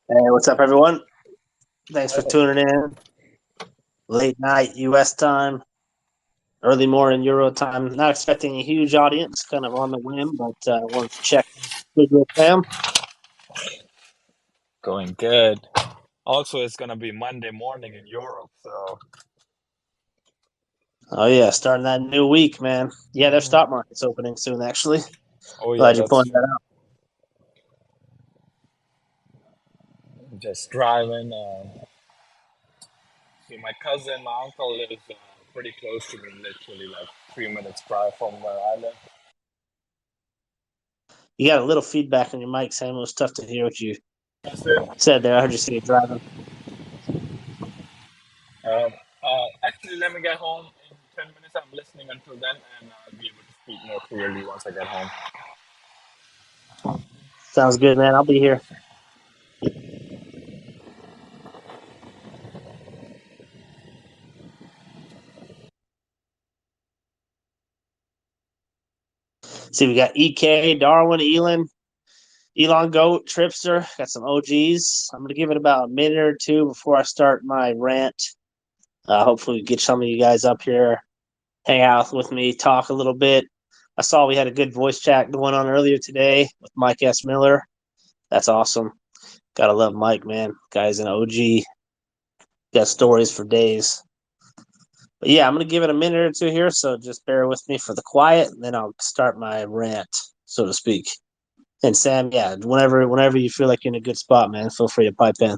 Hey, what's up, everyone? Thanks for Hey, tuning in. Late night U.S. time, early morning Euro time. Not expecting a huge audience, kind of on the whim, but wanted to check with your fam. going good. Also, it's gonna be Monday morning in Europe, so Oh yeah, starting that new week, man. Yeah, their Mhm. stock market's opening soon. Actually, Oh yeah, glad you that's pointed that true. out. Just driving. See, my cousin, my uncle lives pretty close to me, literally like 3 minutes drive from where I live. You got a little feedback on your mic, Sam. It was tough to hear what you That's it. said there. I heard you say you're driving. Actually, let me get home in 10 minutes. I'm listening until then, and I'll be able to speak more clearly once I get home. Sounds good, man. I'll be here. See, we got EK, Darwin, Elon Goat, Tripster. Got some OGs. I'm gonna give it about a minute or two before I start my rant. Hopefully, we get some of you guys up here, hang out with me, talk a little bit. I saw we had a good voice chat going on earlier today with Mike S. Miller. That's awesome. Gotta love Mike, man. Guy's an OG. Got stories for days. But yeah, I'm gonna give it a minute or two here, so just bear with me for the quiet, and then I'll start my rant, so to speak. And Sam, yeah, whenever you feel like you're in a good spot, man, feel free to pipe in.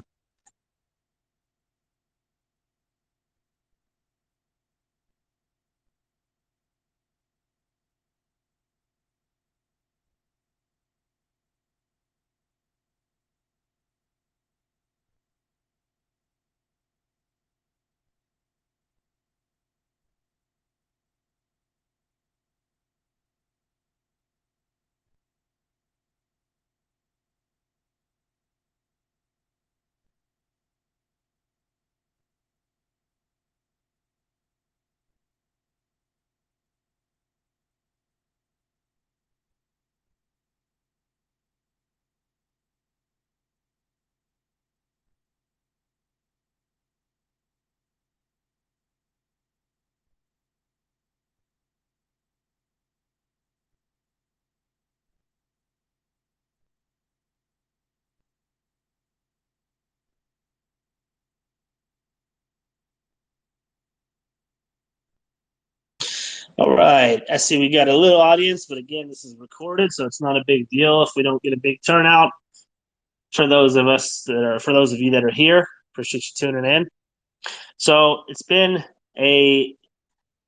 All right. I see we got a little audience, but again, this is recorded, so it's not a big deal if we don't get a big turnout. For those of you that are here, appreciate you tuning in. So it's been a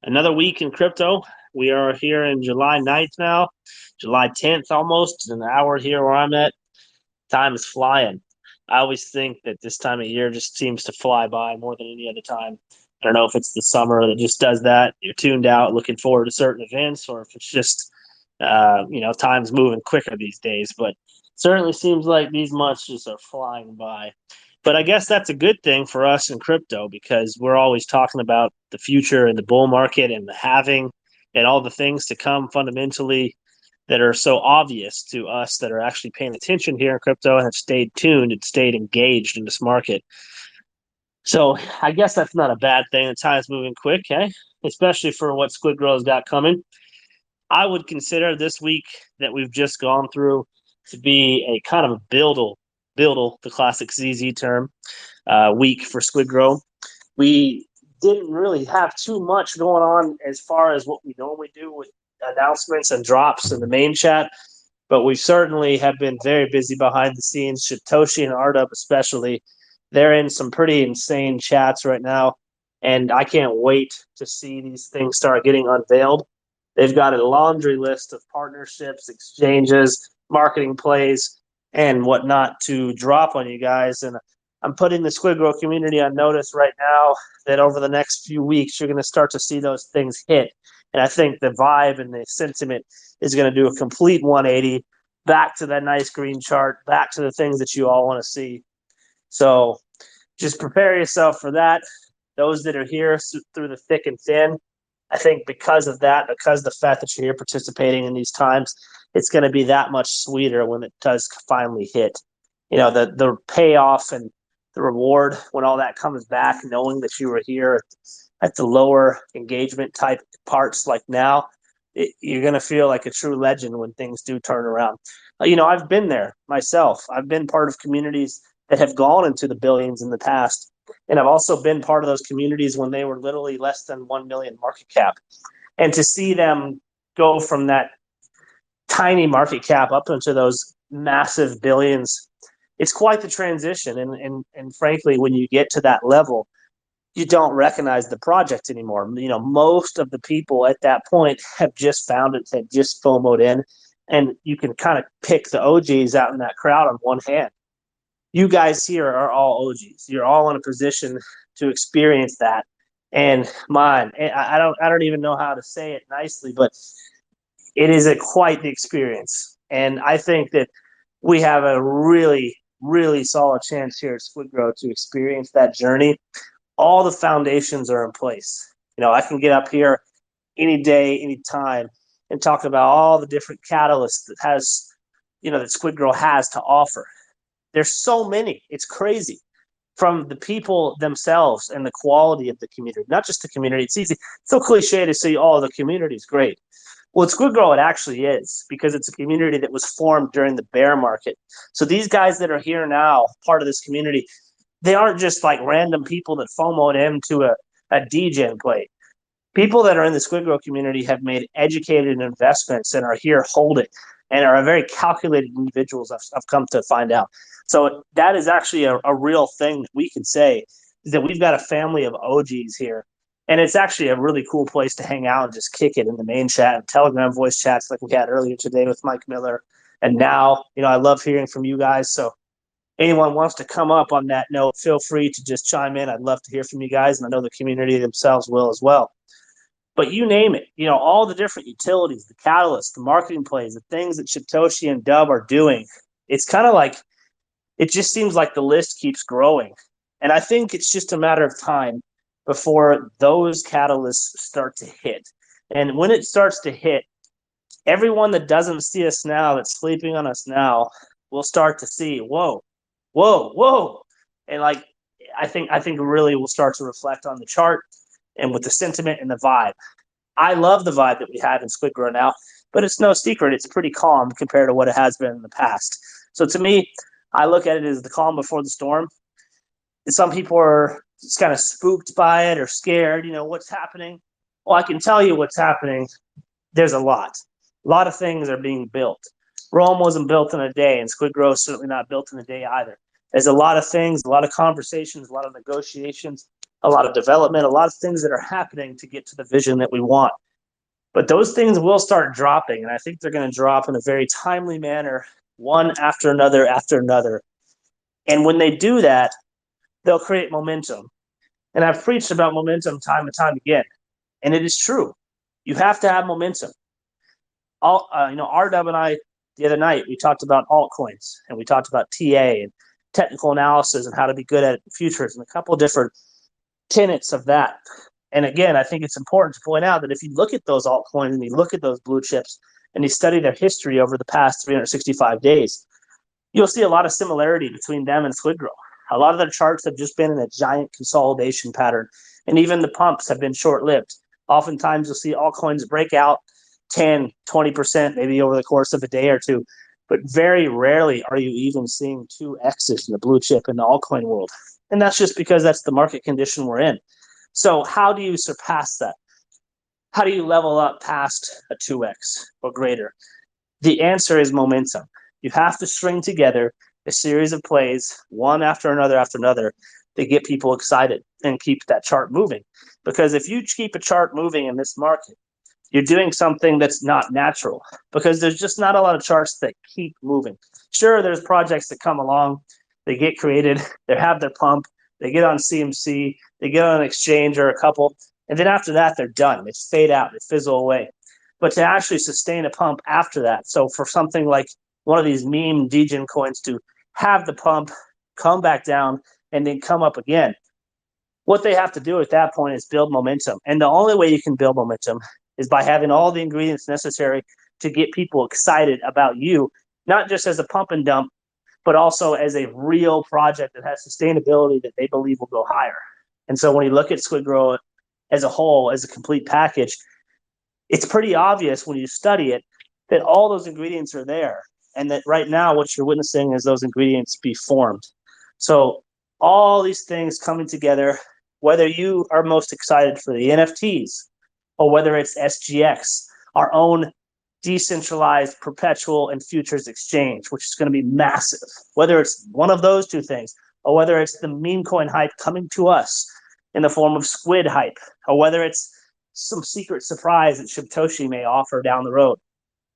another week in crypto. We are here in July 9th now, July 10th almost, an hour here where I'm at. Time is flying. I always think that this time of year just seems to fly by more than any other time. I don't know if it's the summer that just does that. You're tuned out, looking forward to certain events, or if it's just, time's moving quicker these days. But certainly seems like these months just are flying by. But I guess that's a good thing for us in crypto because we're always talking about the future and the bull market and the halving and all the things to come fundamentally that are so obvious to us that are actually paying attention here in crypto and have stayed tuned and stayed engaged in this market. So I guess that's not a bad thing. The time's moving quick, eh? Especially for what SquidGrow's got coming. I would consider this week that we've just gone through to be a kind of a buildle, the classic ZZ term, week for SquidGrow. We didn't really have too much going on as far as what we normally do with announcements and drops in the main chat, but we certainly have been very busy behind the scenes. Satoshi and Artup, especially, they're in some pretty insane chats right now, and I can't wait to see these things start getting unveiled. They've got a laundry list of partnerships, exchanges, marketing plays, and whatnot to drop on you guys. And I'm putting the SquidGrow community on notice right now that over the next few weeks, you're going to start to see those things hit. And I think the vibe and the sentiment is going to do a complete 180 back to that nice green chart, back to the things that you all want to see. So just prepare yourself for that. Those that are here through the thick and thin, I think because of that, because of the fact that you're here participating in these times, it's going to be that much sweeter when it does finally hit. the payoff and the reward when all that comes back, knowing that you were here at the lower engagement type parts like now, you're going to feel like a true legend when things do turn around. I've been there myself. I've been part of communities that have gone into the billions in the past. And I've also been part of those communities when they were literally less than 1 million market cap. And to see them go from that tiny market cap up into those massive billions, it's quite the transition. And frankly, when you get to that level, you don't recognize the project anymore. Most of the people at that point have just found it, have just FOMO'd in, and you can kind of pick the OGs out in that crowd on one hand. You guys here are all OGs. You're all in a position to experience that. And I don't even know how to say it nicely, but it is quite the experience. And I think that we have a really, really solid chance here at SquidGrow to experience that journey. All the foundations are in place. I can get up here any day, any time, and talk about all the different catalysts that SquidGrow has to offer. There's so many. It's crazy. From the people themselves and the quality of the community, not just the community. It's easy. It's so cliche to say, oh, the community is great. Well, at SquidGrow, it actually is, because it's a community that was formed during the bear market. So these guys that are here now, part of this community, they aren't just like random people that FOMO'd into a degen play. People that are in the SquidGrow community have made educated investments and are here holding and are very calculated individuals, I've come to find out. So that is actually a real thing that we can say, is that we've got a family of OGs here. And it's actually a really cool place to hang out and just kick it in the main chat and Telegram voice chats like we had earlier today with Mike Miller. And now, I love hearing from you guys. So anyone wants to come up on that note, feel free to just chime in. I'd love to hear from you guys, and I know the community themselves will as well. But you name it, all the different utilities, the catalysts, the marketing plays, the things that Satoshi and Dub are doing. It's kind of like, it just seems like the list keeps growing. And I think it's just a matter of time before those catalysts start to hit. And when it starts to hit, everyone that doesn't see us now, that's sleeping on us now, will start to see, whoa. And I think really we'll start to reflect on the chart and with the sentiment and the vibe. I love the vibe that we have in SquidGrow now, but it's no secret. It's pretty calm compared to what it has been in the past. So to me, I look at it as the calm before the storm. Some people are just kind of spooked by it or scared. What's happening? Well, I can tell you what's happening. There's a lot. A lot of things are being built. Rome wasn't built in a day, and SquidGrow is certainly not built in a day either. There's a lot of things, a lot of conversations, a lot of negotiations, a lot of development, a lot of things that are happening to get to the vision that we want. But those things will start dropping, and I think they're going to drop in a very timely manner, one after another after another. And when they do that, they'll create momentum. And I've preached about momentum time and time again, and it is true. You have to have momentum. RW and I, the other night, we talked about altcoins, and we talked about TA and technical analysis and how to be good at futures and a couple of different tenets of that. And again, I think it's important to point out that if you look at those altcoins and you look at those blue chips and you study their history over the past 365 days, you'll see a lot of similarity between them and SquidGrow. A lot of their charts have just been in a giant consolidation pattern, and even the pumps have been short-lived. Oftentimes, you'll see altcoins break out 10, 20%, maybe over the course of a day or two, but very rarely are you even seeing 2X's in the blue chip in the altcoin world. And that's just because that's the market condition we're in. So how do you surpass that? How do you level up past a 2X or greater? The answer is momentum. You have to string together a series of plays, one after another, to get people excited and keep that chart moving. Because if you keep a chart moving in this market, you're doing something that's not natural, because there's just not a lot of charts that keep moving. Sure, there's projects that come along, they get created, they have their pump, they get on CMC, they get on an exchange or a couple, and then after that, they're done. They fade out, they fizzle away. But to actually sustain a pump after that, so for something like one of these meme degen coins to have the pump, come back down, and then come up again, what they have to do at that point is build momentum. And the only way you can build momentum is by having all the ingredients necessary to get people excited about you, not just as a pump and dump, but also as a real project that has sustainability that they believe will go higher. And so when you look at SquidGrow as a whole, as a complete package, it's pretty obvious when you study it that all those ingredients are there. And that right now, what you're witnessing is those ingredients be formed. So all these things coming together, whether you are most excited for the NFTs or whether it's SGX, our own decentralized perpetual and futures exchange, which is going to be massive, whether it's one of those two things or whether it's the meme coin hype coming to us in the form of squid hype, or whether it's some secret surprise that Shibtoshi may offer down the road.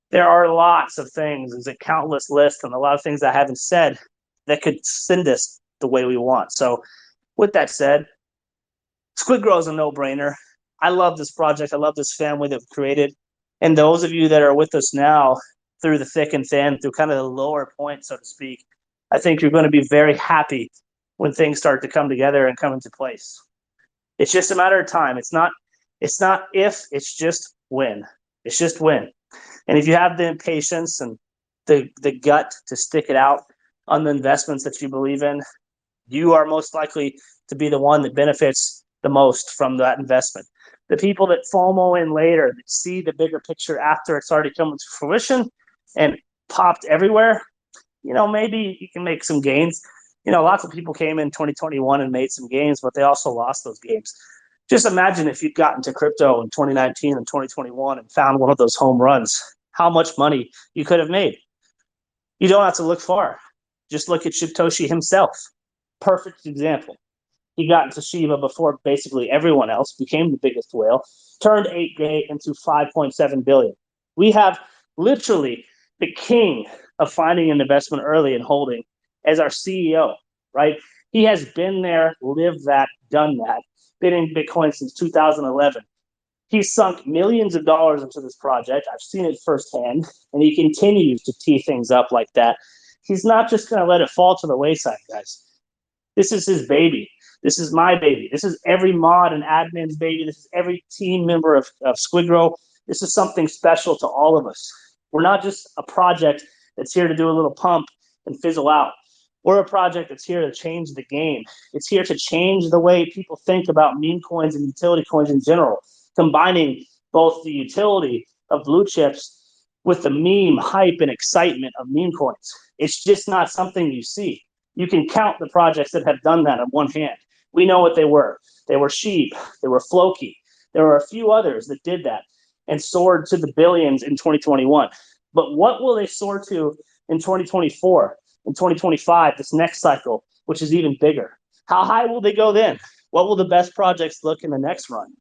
There are lots of things, there's a countless list, and a lot of things I haven't said that could send us the way we want. So, with that said, SquidGrow is a no-brainer. I love this project. I love this family that we've created. And those of you that are with us now through the thick and thin, through kind of the lower point, so to speak, I think you're going to be very happy when things start to come together and come into place. It's just a matter of time. It's not if, it's just when. It's just when. And if you have the patience and the gut to stick it out on the investments that you believe in, you are most likely to be the one that benefits the most from that investment. The people that FOMO in later, that see the bigger picture after it's already come to fruition and popped everywhere, maybe you can make some gains. Lots of people came in 2021 and made some gains, but they also lost those games. Just imagine if you'd gotten to crypto in 2019 and 2021 and found one of those home runs, how much money you could have made. You don't have to look far. Just look at Shibtoshi himself. Perfect example. He got into Shiba before basically everyone else, became the biggest whale, turned 8K into 5.7 billion. We have literally the king of finding an investment early and holding as our CEO, right? He has been there, lived that, done that, been in Bitcoin since 2011. He's sunk millions of dollars into this project. I've seen it firsthand, and he continues to tee things up like that. He's not just going to let it fall to the wayside, guys. This is his baby. This is my baby. This is every mod and admin's baby. This is every team member of SquidGrow. This is something special to all of us. We're not just a project that's here to do a little pump and fizzle out. We're a project that's here to change the game. It's here to change the way people think about meme coins and utility coins in general, combining both the utility of blue chips with the meme hype and excitement of meme coins. It's just not something you see. You can count the projects that have done that on one hand. We know what they were. They were Sheep. They were Floki. There were a few others that did that and soared to the billions in 2021. But what will they soar to in 2024, in 2025, this next cycle, which is even bigger? How high will they go then? What will the best projects look in the next run?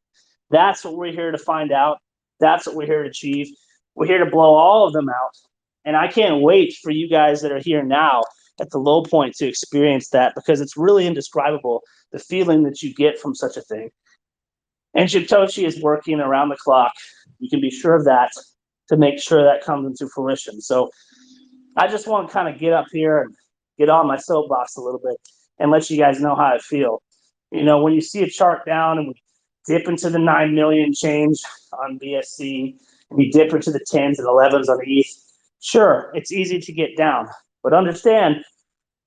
That's what we're here to find out. That's what we're here to achieve. We're here to blow all of them out. And I can't wait for you guys that are here now at the low point to experience that, because it's really indescribable, the feeling that you get from such a thing. And Shibtoshi is working around the clock. You can be sure of that, to make sure that comes into fruition. So I just want to kind of get up here and get on my soapbox a little bit and let you guys know how I feel. When you see a chart down and we dip into the 9 million change on BSC, and you dip into the 10s and 11s on ETH, sure, it's easy to get down. But understand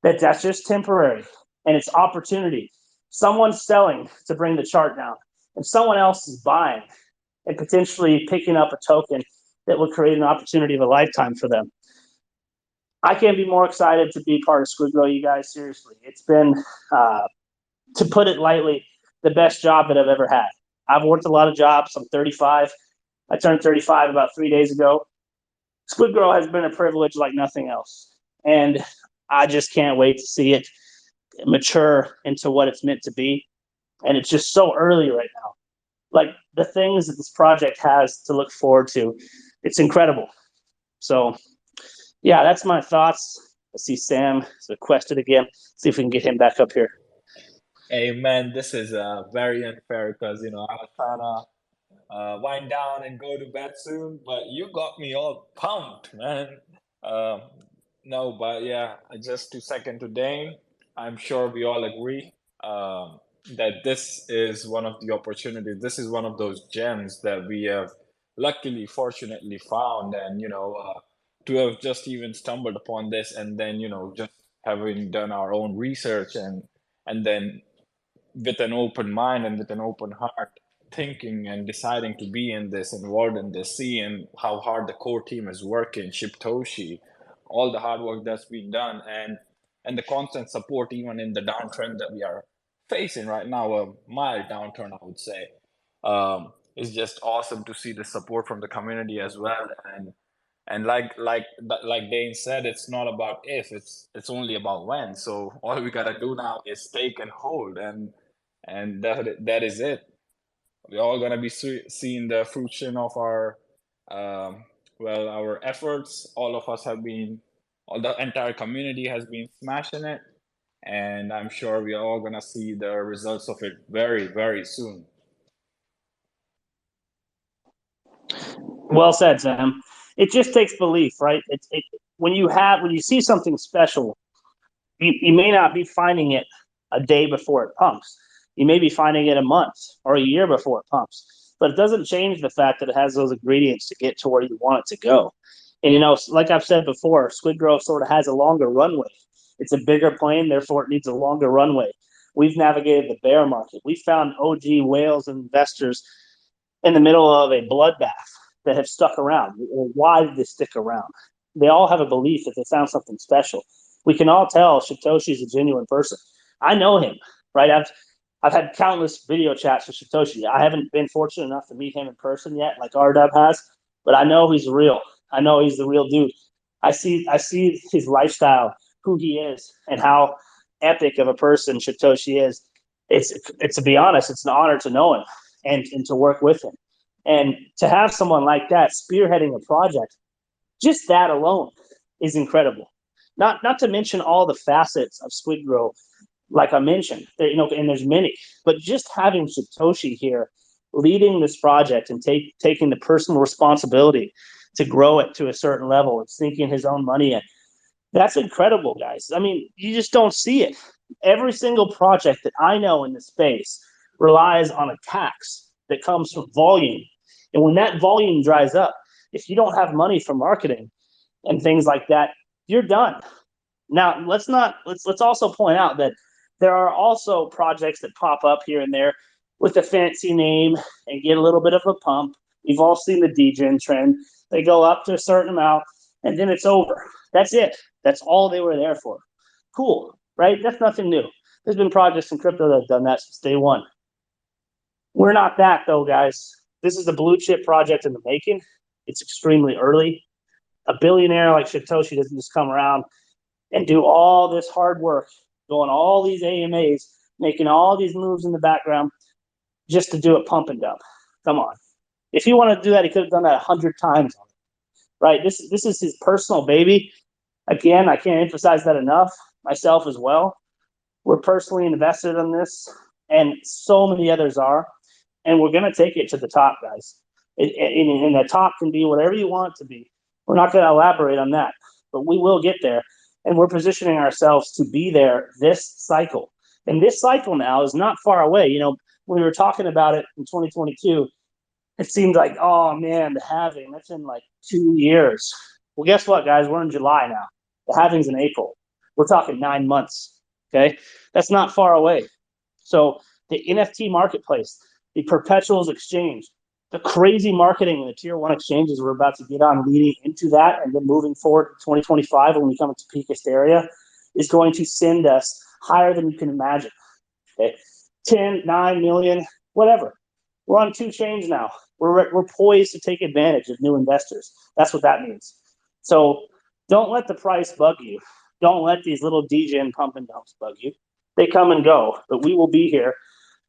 that that's just temporary, and it's opportunity. Someone's selling to bring the chart down, and someone else is buying and potentially picking up a token that will create an opportunity of a lifetime for them. I can't be more excited to be part of SquidGrow, you guys. Seriously, it's been, to put it lightly, the best job that I've ever had. I've worked a lot of jobs. I'm 35. I turned 35 about 3 days ago. SquidGrow has been a privilege like nothing else. And I just can't wait to see it mature into what it's meant to be. And it's just so early right now. Like, the things that this project has to look forward to, it's incredible. So, yeah, that's my thoughts. I see Sam has requested again. See if we can get him back up here. Hey man, this is very unfair because I was trying to wind down and go to bed soon, but you got me all pumped, man. Um, no, but yeah, just to second to Dane, I'm sure we all agree that this is one of the opportunities. This is one of those gems that we have luckily, fortunately found, and to have just even stumbled upon this, and then just having done our own research, and then with an open mind and with an open heart, thinking and deciding to be in this, involved in this, seeing how hard the core team is working, Shiptoshi, all the hard work that's been done, and the constant support even in the downtrend that we are facing right now, a mild downturn, I would say. It's just awesome to see the support from the community as well. And like Dane said, it's not about if, it's only about when. So all we gotta do now is take and hold, and that is it. We're all gonna be seeing the fruition of our um, our efforts. All of us have been, all the entire community has been smashing it, and I'm sure we are all gonna see the results of it very, very soon. Well said, Sam. It just takes belief, right? When you see something special, you may not be finding it a day before it pumps. You may be finding it a month or a year before it pumps. But it doesn't change the fact that it has those ingredients to get to where you want it to go. And like I've said before, SquidGrow sort of has a longer runway. It's a bigger plane, therefore it needs a longer runway. We've navigated the bear market. We found OG whales and investors in the middle of a bloodbath that have stuck around. Why did they stick around? They all have a belief that they found something special. We can all tell Satoshi is a genuine person. I know him, right? I've had countless video chats with Satoshi. I haven't been fortunate enough to meet him in person yet, like RW has, but I know he's real. I know he's the real dude. I see his lifestyle, who he is, and how epic of a person Satoshi is. It's to be honest, it's an honor to know him and to work with him. And to have someone like that spearheading a project, just that alone is incredible. Not to mention all the facets of SquidGrow, like I mentioned, and there's many, but just having Satoshi here leading this project and taking the personal responsibility to grow it to a certain level and sinking his own money in, that's incredible, guys. I mean, you just don't see it. Every single project that I know in the space relies on a tax that comes from volume. And when that volume dries up, if you don't have money for marketing and things like that, you're done. Now, let's also point out that there are also projects that pop up here and there with a fancy name and get a little bit of a pump. We've all seen the DGen trend. They go up to a certain amount and then it's over. That's it. That's all they were there for. Cool, right? That's nothing new. There's been projects in crypto that have done that since day one. We're not that though, guys. This is a blue chip project in the making. It's extremely early. A billionaire like Satoshi doesn't just come around and do all this hard work, going all these AMAs, making all these moves in the background just to do a pump and dump. Come on. If he wanted to do that, he could have done that 100 times. Right? This is his personal baby. Again, I can't emphasize that enough. Myself as well. We're personally invested in this, and so many others are. And we're going to take it to the top, guys. And the top can be whatever you want it to be. We're not going to elaborate on that, but we will get there. And we're positioning ourselves to be there this cycle. And this cycle now is not far away. When we were talking about it in 2022, it seemed like, oh man, the halving, that's in like 2 years. Well, guess what, guys? We're in July now. The halving's in April. We're talking 9 months. Okay. That's not far away. So the NFT marketplace, the perpetuals exchange, the crazy marketing and the tier one exchanges we're about to get on leading into that, and then moving forward to 2025 when we come into peak hysteria, is going to send us higher than you can imagine. Okay, 10, 9 million, whatever. We're on 2 chains now. We're poised to take advantage of new investors. That's what that means. So don't let the price bug you. Don't let these little DGen pump and dumps bug you. They come and go, but we will be here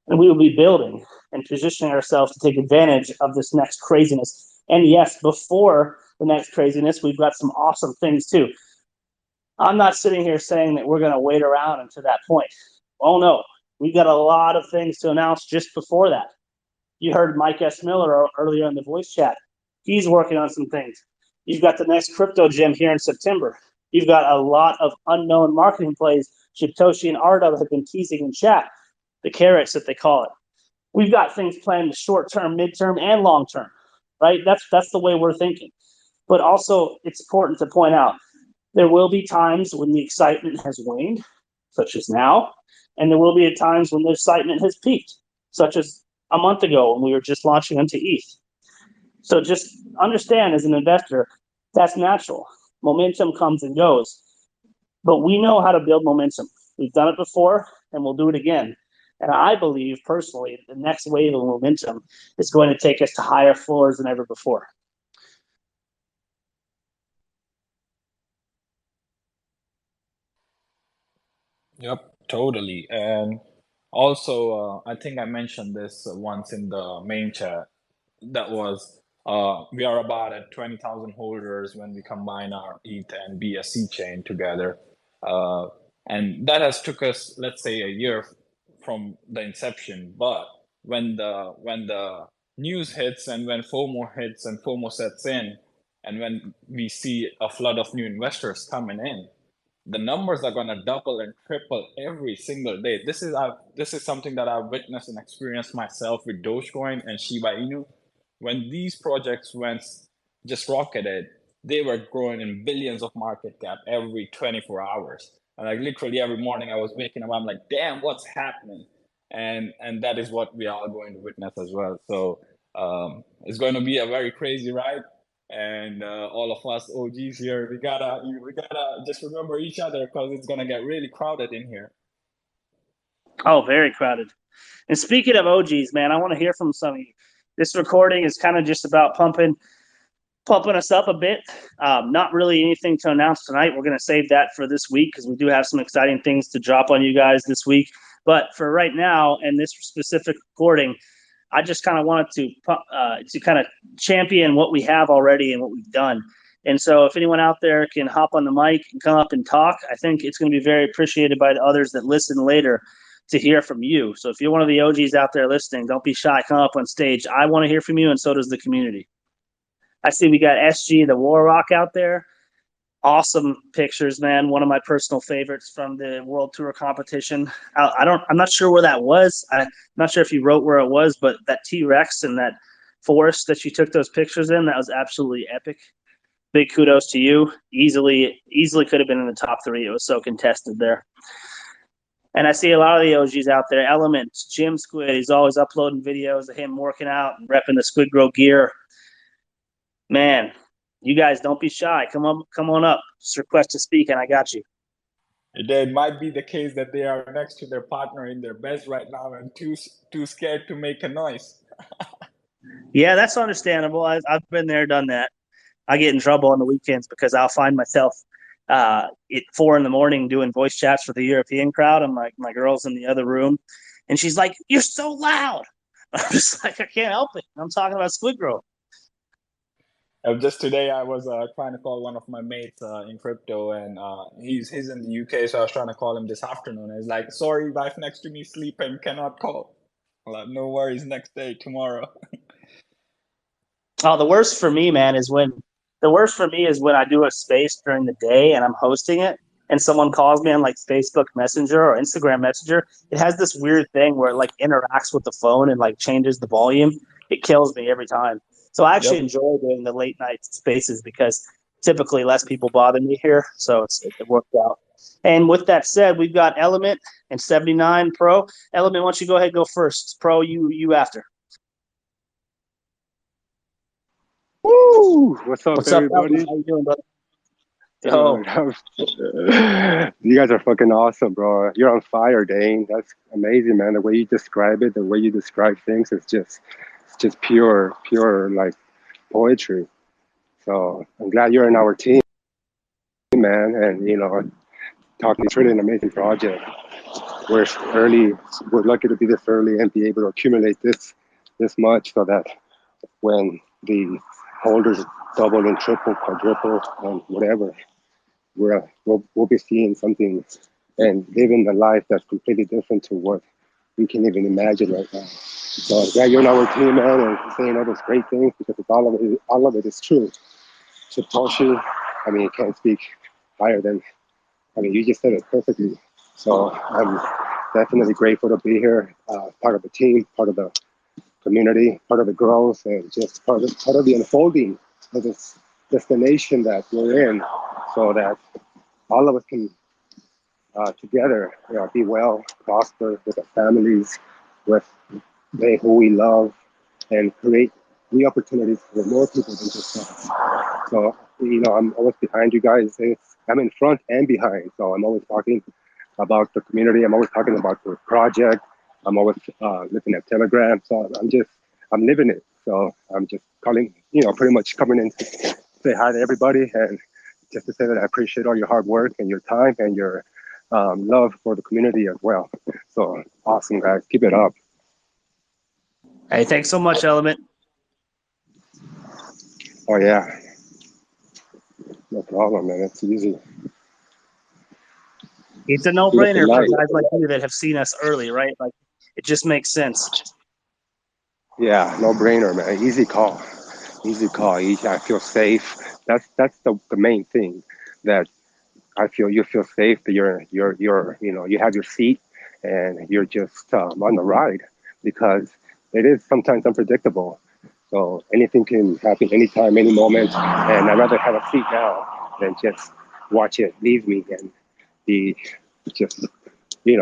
and we will be building and positioning ourselves to take advantage of this next craziness. And yes, before the next craziness, we've got some awesome things too. I'm not sitting here saying that we're going to wait around until that point. Oh no, we've got a lot of things to announce just before that. You heard Mike S. Miller earlier in the voice chat. He's working on some things. You've got the next crypto gym here in September. You've got a lot of unknown marketing plays Satoshi and RW have been teasing in chat, the carrots that they call it. We've got things planned short term, midterm, and long term, right? That's the way we're thinking. But also, it's important to point out There will be times when the excitement has waned, such as now, and there will be times when the excitement has peaked, such as a month ago when we were just launching onto ETH. So just understand as an investor, that's natural. Momentum comes and goes, but we know how to build momentum. We've done it before and we'll do it again. And I believe personally, the next wave of momentum is going to take us to higher floors than ever before. Yep, totally. And also, I think I mentioned this once in the main chat. That was we are about at 20,000 holders when we combine our ETH and BSC chain together. Uh, and that has took us, let's say, a year from the inception. But when the news hits and when FOMO hits and FOMO sets in, and when we see a flood of new investors coming in, the numbers are going to double and triple every single day. This is something that I've witnessed and experienced myself with Dogecoin and Shiba Inu. When these projects went just rocketed, they were growing in billions of market cap every 24 hours. And like literally every morning I was waking up, I'm like, damn, what's happening? And that is what we are going to witness as well. So it's going to be a very crazy ride, and all of us OGs here, we gotta just remember each other because it's gonna get really crowded in here. Oh, very crowded. And speaking of OGs, man, I want to hear from some of you. This recording is kind of just about pumping us up a bit. Not really anything to announce tonight. We're going to save that for this week because we do have some exciting things to drop on you guys this week. But for right now, and this specific recording, I just kind of wanted to kind of champion what we have already and what we've done. And so, if anyone out there can hop on the mic and come up and talk, I think it's going to be very appreciated by the others that listen later to hear from you. So, if you're one of the OGs out there listening, don't be shy. Come up on stage. I want to hear from you, and so does the community. I see we got SG the War Rock out there. Awesome pictures, man. One of my personal favorites from the World Tour competition. I'm not sure where that was. I'm not sure if you wrote where it was, but that T-Rex and that forest that you took those pictures in, that was absolutely epic. Big kudos to you. Easily could have been in the top 3. It was so contested there. And I see a lot of the OGs out there. Element, Jim Squid, he's always uploading videos of him working out and repping the SquidGrow gear. Man, you guys don't be shy. Come on up. Just request to speak, and I got you. It might be the case that they are next to their partner in their beds right now and too scared to make a noise. Yeah, that's understandable. I've been there, done that. I get in trouble on the weekends because I'll find myself at 4 a.m. doing voice chats for the European crowd, and my girl's in the other room, and she's like, "You're so loud." I'm just like, I can't help it. I'm talking about SquidGrow. Just today, I was trying to call one of my mates in crypto, and he's in the UK, so I was trying to call him this afternoon. He's like, "Sorry, wife next to me sleeping, cannot call." I'm like, no worries, next day, tomorrow. Oh, the worst for me, man, is when I do a space during the day and I'm hosting it, and someone calls me on like Facebook Messenger or Instagram Messenger. It has this weird thing where it like interacts with the phone and like changes the volume. It kills me every time. So I actually Yep. enjoy doing the late night spaces because typically less people bother me here. So it worked out. And with that said, we've got Element and 79 Pro. Element, why don't you go ahead and go first? Pro, you after. Woo! What's up, What's up, everybody? Element? How you doing, brother? Yo. You guys are fucking awesome, bro. You're on fire, Dane. That's amazing, man. The way you describe it, the way you describe things, it's just pure like poetry. So I'm glad you're in our team, man. And talking, it's really an amazing project. We're early. We're lucky to be this early and be able to accumulate this much, so that when the holders double and triple, quadruple, and whatever, we'll be seeing something and living a life that's completely different to what we can even imagine right now. So yeah, you're on our team, man, and saying all those great things because all of it is true. Satoshi, I mean, you can't speak higher than. I mean, you just said it perfectly. So I'm definitely grateful to be here, part of the team, part of the community, part of the growth, and just part of the unfolding of this destination that we're in. so that all of us can together, be well, prosper with our families, with they who we love, and create new opportunities for more people than just us. So, I'm always behind you guys. I'm in front and behind. So I'm always talking about the community. I'm always talking about the project. I'm always looking at Telegram. So I'm living it. So I'm just calling, pretty much coming in to say hi to everybody and just to say that I appreciate all your hard work and your time and your love for the community as well. So awesome, guys. Keep it up. Hey, thanks so much, Element. Oh, yeah. No problem, man. It's easy. It's a no-brainer for guys like you that have seen us early, right? Like, it just makes sense. Yeah, no brainer, man. Easy call. Easy call. I feel safe. That's the main thing, that I feel you feel safe, that you have your seat and you're just on the ride, because it is sometimes unpredictable. So anything can happen anytime, any moment, and I'd rather have a seat now than just watch it leave me and be just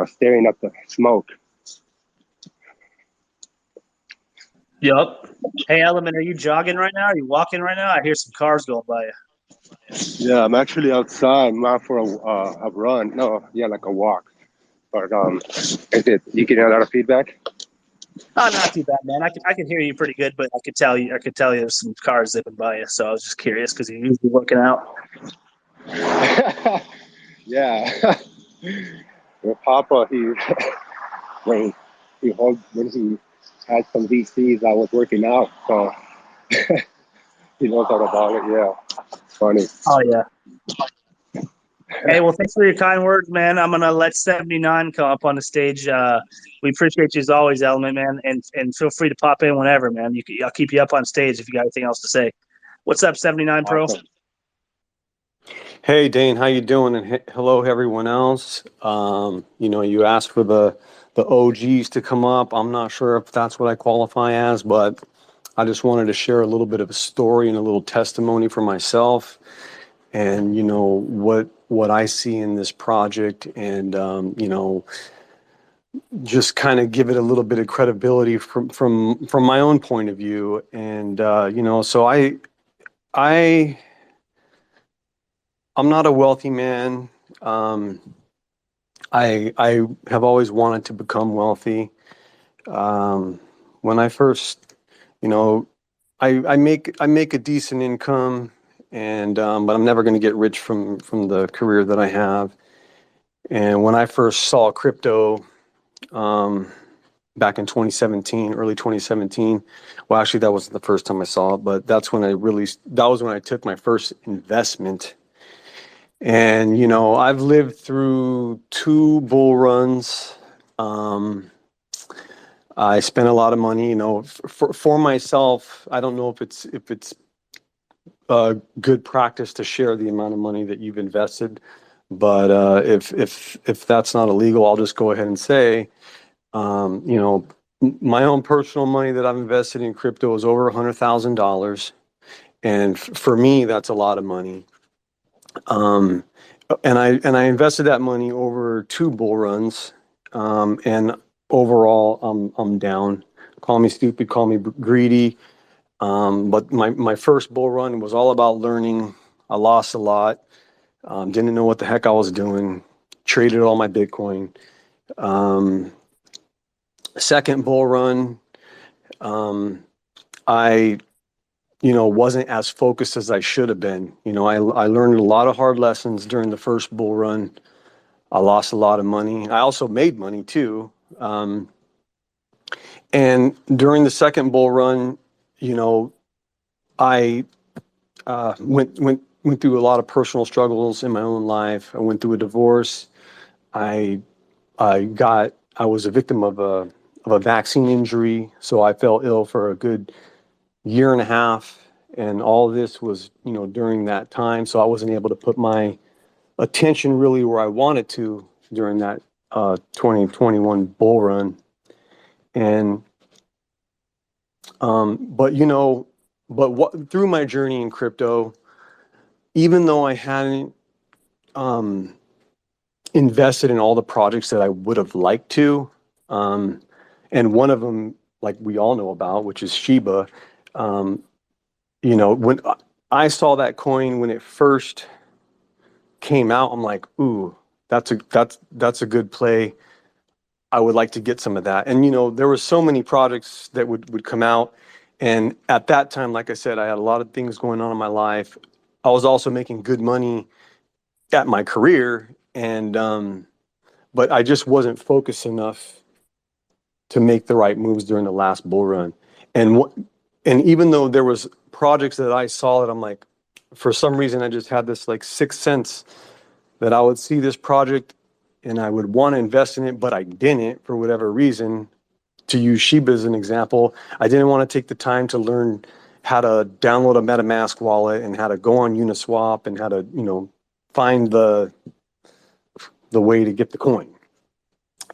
staring at the smoke. Yep. Hey, Element, are you jogging right now? Are you walking right now? I hear some cars going by you. Yeah, I'm actually outside. I'm out for a run. No, yeah, like a walk. But is it you getting a lot of feedback? Oh, not too bad, man. I can hear you pretty good, but I could tell you there's some cars zipping by you. So I was just curious because you're usually working out. Yeah. Well, Papa, when when he had some VCs, I was working out, so he knows all about it. Yeah, funny. Oh yeah. Hey, well, thanks for your kind words, man. I'm gonna let 79 come up on the stage. We appreciate you as always, Element, man, and feel free to pop in whenever, man. I'll keep you up on stage if you got anything else to say. What's up, 79 Pro? Awesome. Hey Dane, how you doing? And hello everyone else. You asked for the OGs to come up. I'm not sure if that's what I qualify as, but I just wanted to share a little bit of a story and a little testimony for myself, and what I see in this project, and just kind of give it a little bit of credibility from my own point of view, and so I'm not a wealthy man. I have always wanted to become wealthy. When I first, I make a decent income, and but I'm never going to get rich from the career that I have. And when I first saw crypto, back in 2017, early 2017, well, actually that wasn't the first time I saw it, but that was when I took my first investment. And I've lived through 2 bull runs. I spent a lot of money, for myself. I don't know if it's good practice to share the amount of money that you've invested, but if that's not illegal, I'll just go ahead and say, my own personal money that I've invested in crypto is over $100,000, and for me, that's a lot of money. And I invested that money over 2 bull runs, and overall, I'm down. Call me stupid, call me greedy, but my first bull run was all about learning. I lost a lot, didn't know what the heck I was doing, traded all my Bitcoin. Second bull run, I wasn't as focused as I should have been. I learned a lot of hard lessons during the first bull run. I lost a lot of money. I also made money too. And during the second bull run, I went through a lot of personal struggles in my own life. I went through a divorce. I was a victim of a vaccine injury, so I fell ill for a good year and a half, and all of this was during that time. So I wasn't able to put my attention really where I wanted to during that 2021 bull run. And but what through my journey in crypto, even though I hadn't invested in all the projects that I would have liked to. And one of them, like we all know about, which is Shiba. When I saw that coin when it first came out, I'm like, ooh, that's a good play. I would like to get some of that. And there were so many projects that would come out. And at that time, like I said, I had a lot of things going on in my life. I was also making good money at my career, and but I just wasn't focused enough to make the right moves during the last bull run. And and even though there was projects that I saw that I'm like, for some reason, I just had this like sixth sense that I would see this project and I would want to invest in it, but I didn't for whatever reason. To use Shiba as an example, I didn't want to take the time to learn how to download a MetaMask wallet and how to go on Uniswap and how to, find the way to get the coin.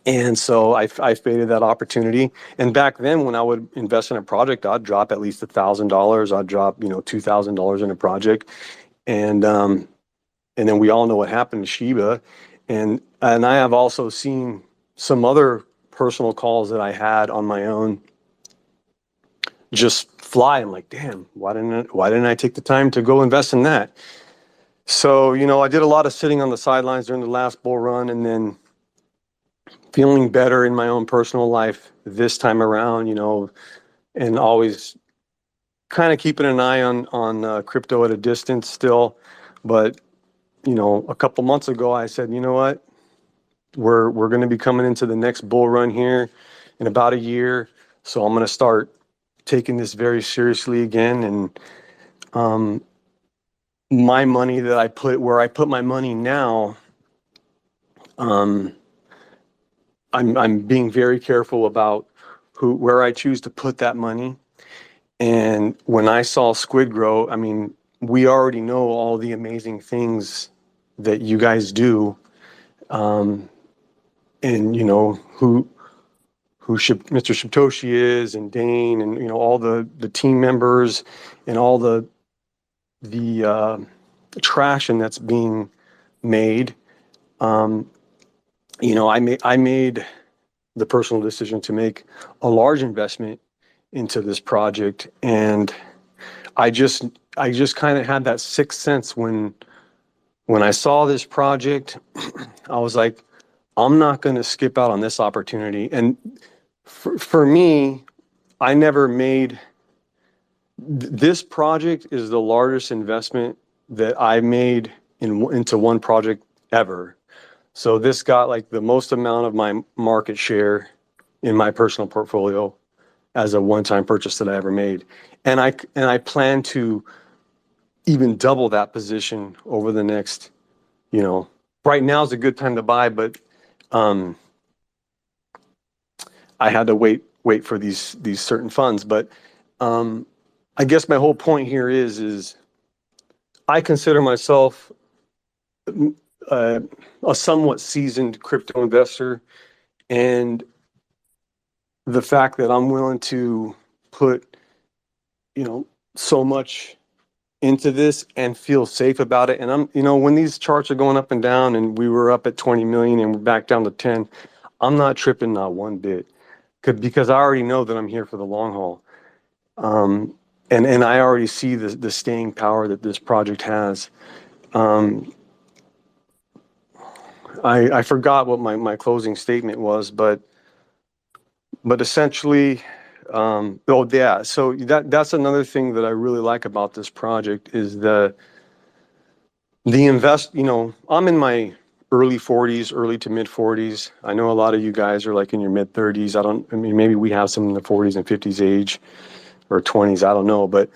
And so I faded that opportunity. And back then, when I would invest in a project, I'd drop at least $1,000. I'd drop, $2,000 in a project, and then we all know what happened to Shiba. And I have also seen some other personal calls that I had on my own just fly. I'm like, damn, why didn't I take the time to go invest in that? So, I did a lot of sitting on the sidelines during the last bull run, and then feeling better in my own personal life this time around, and always kind of keeping an eye on crypto at a distance still. But, a couple months ago, I said, you know what? We're going to be coming into the next bull run here in about a year. So I'm going to start taking this very seriously again. And my money that where I put my money now, I'm being very careful about where I choose to put that money. And when I saw SquidGrow, I mean, we already know all the amazing things that you guys do. And who Mr. Shibtoshi is, and Dane, and all the team members, and all the traction that's being made. I made the personal decision to make a large investment into this project, and I just kind of had that sixth sense when I saw this project. I was like, I'm not going to skip out on this opportunity. And for me, I never made this project is the largest investment that I made into one project ever. So this got like the most amount of my market share in my personal portfolio as a one-time purchase that I ever made. And I plan to even double that position over the next, right now is a good time to buy, but I had to wait for these certain funds. But I guess my whole point here is I consider myself a somewhat seasoned crypto investor, and the fact that I'm willing to put, so much into this and feel safe about it. And I'm, when these charts are going up and down, and we were up at 20 million and we're back down to 10, I'm not tripping, not one bit, because I already know that I'm here for the long haul. And I already see the staying power that this project has. I forgot what my closing statement was, but essentially, so that's another thing that I really like about this project is the I'm in my early 40s, early to mid 40s. I know a lot of you guys are like in your mid 30s. I mean, maybe we have some in the 40s and 50s age, or 20s, I don't know. But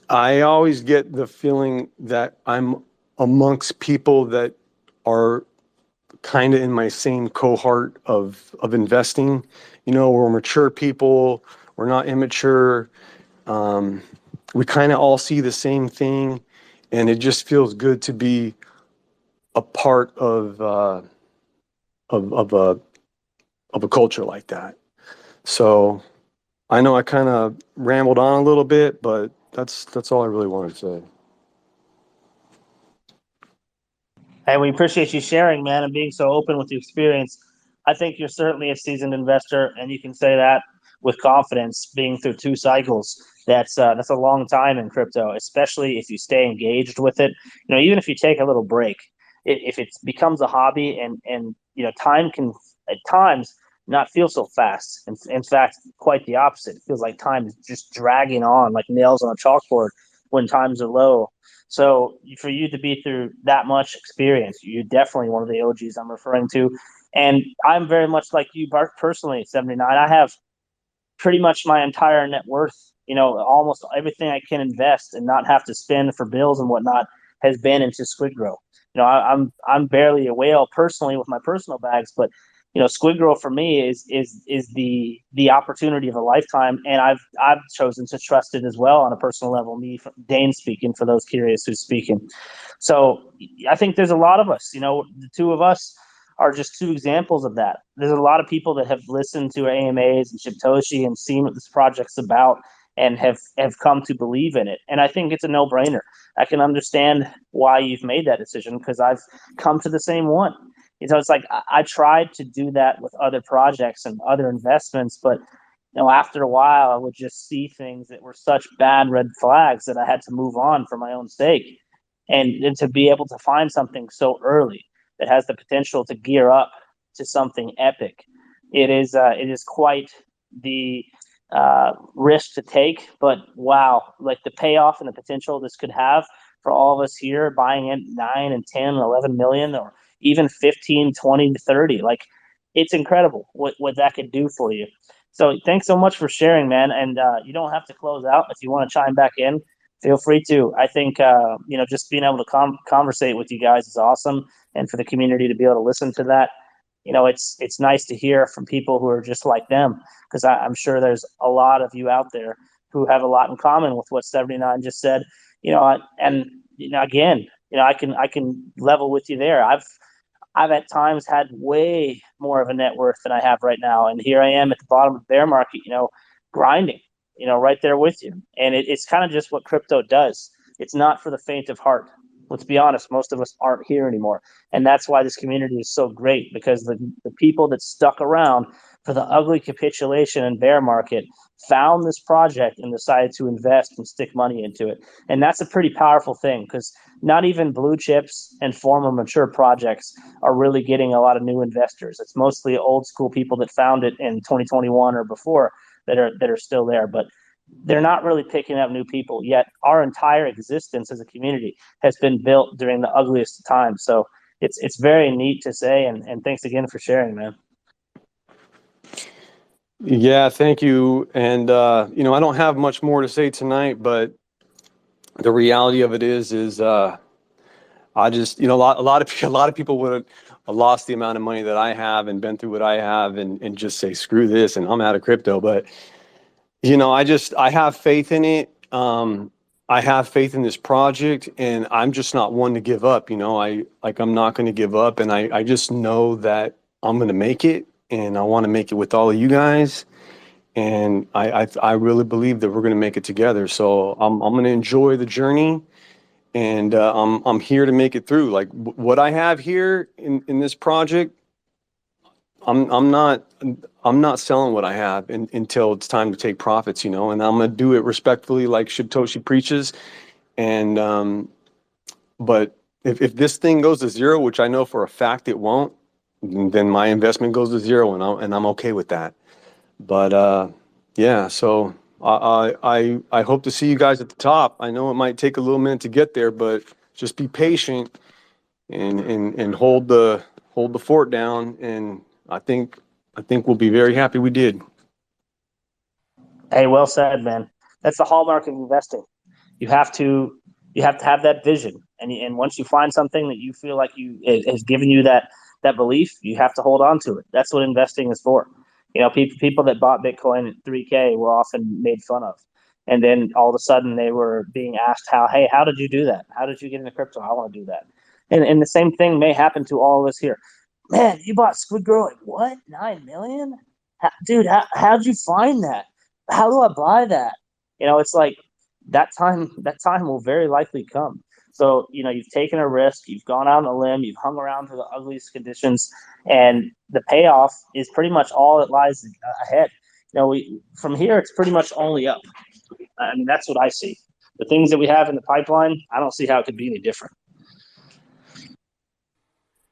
I always get the feeling that I'm amongst people that are kind of in my same cohort of investing. We're mature people. We're not immature. We kind of all see the same thing, and it just feels good to be a part of a culture like that. So I know I kind of rambled on a little bit, but that's all I really wanted to say. Hey, we appreciate you sharing, man, and being so open with your experience. I think you're certainly a seasoned investor, and you can say that with confidence, being through two cycles. That's a long time in crypto, especially if you stay engaged with it. Even if you take a little break, if it becomes a hobby, and time can at times not feel so fast. In fact, quite the opposite. It feels like time is just dragging on like nails on a chalkboard when times are low. So for you to be through that much experience, you're definitely one of the OGs I'm referring to. And I'm very much like you personally at 79. I have pretty much my entire net worth, almost everything I can invest and not have to spend for bills and whatnot has been into SquidGrow. I'm barely a whale personally with my personal bags, but SquidGrow for me is the opportunity of a lifetime, and I've chosen to trust it as well on a personal level. Me, Dane speaking, for those curious who's speaking. So I think there's a lot of us. The two of us are just two examples of that. There's a lot of people that have listened to AMAs and Shibtoshi and seen what this project's about and have come to believe in it. And I think it's a no-brainer. I can understand why you've made that decision because I've come to the same one. It's like I tried to do that with other projects and other investments, but after a while, I would just see things that were such bad red flags that I had to move on for my own sake. And to be able to find something so early that has the potential to gear up to something epic, it is quite the risk to take. But wow, like the payoff and the potential this could have for all of us here buying in 9 and 10 and 11 million, or even 15, 20 to 30, like it's incredible what that could do for you. So thanks so much for sharing, man. And you don't have to close out. If you want to chime back in, feel free to. I think just being able to conversate with you guys is awesome, and for the community to be able to listen to that, it's nice to hear from people who are just like them, because I'm sure there's a lot of you out there who have a lot in common with what 79 just said. And again, I can level with you there. I've at times had way more of a net worth than I have right now. And here I am at the bottom of the bear market, grinding, right there with you. And it's kind of just what crypto does. It's not for the faint of heart. Let's be honest, most of us aren't here anymore. And that's why this community is so great, because the people that stuck around for the ugly capitulation and bear market found this project and decided to invest and stick money into it. And that's a pretty powerful thing, because not even blue chips and former mature projects are really getting a lot of new investors. It's mostly old school people that found it in 2021 or before that are still there, but they're not really picking up new people yet. Our entire existence as a community has been built during the ugliest of times. So it's very neat to say, and thanks again for sharing, man. Yeah, thank you. And I don't have much more to say tonight, but the reality of it is I just, a lot of people would have lost the amount of money that I have and been through what I have and just say, screw this, and I'm out of crypto. But, I have faith in it. I have faith in this project, and I'm just not one to give up. I'm not going to give up. And I just know that I'm going to make it, and I want to make it with all of you guys. And I really believe that we're going to make it together. So I'm going to enjoy the journey. And I'm here to make it through. Like what I have here in this project, I'm not selling what I have until it's time to take profits, and I'm gonna do it respectfully, like Shibtoshi preaches. And but if this thing goes to zero, which I know for a fact it won't, then my investment goes to zero, and I'm okay with that. But yeah, so I hope to see you guys at the top. I know it might take a little minute to get there, but just be patient and hold the fort down. And I think we'll be very happy we did. Hey, well said, man. That's the hallmark of investing. You have to have that vision, and once you find something that you feel like has given you that belief, you have to hold on to it. That's what investing is for. People that bought Bitcoin at 3K were often made fun of, and then all of a sudden they were being asked how did you do that? How did you get into crypto? I want to do that. And the same thing may happen to all of us here. Man, you bought SquidGrow at what? 9 million? Dude, how'd you find that? How do I buy that? It's like that time will very likely come. So, you've taken a risk, you've gone out on a limb, you've hung around for the ugliest conditions, and the payoff is pretty much all that lies ahead. From here, it's pretty much only up. I mean, that's what I see. The things that we have in the pipeline, I don't see how it could be any different.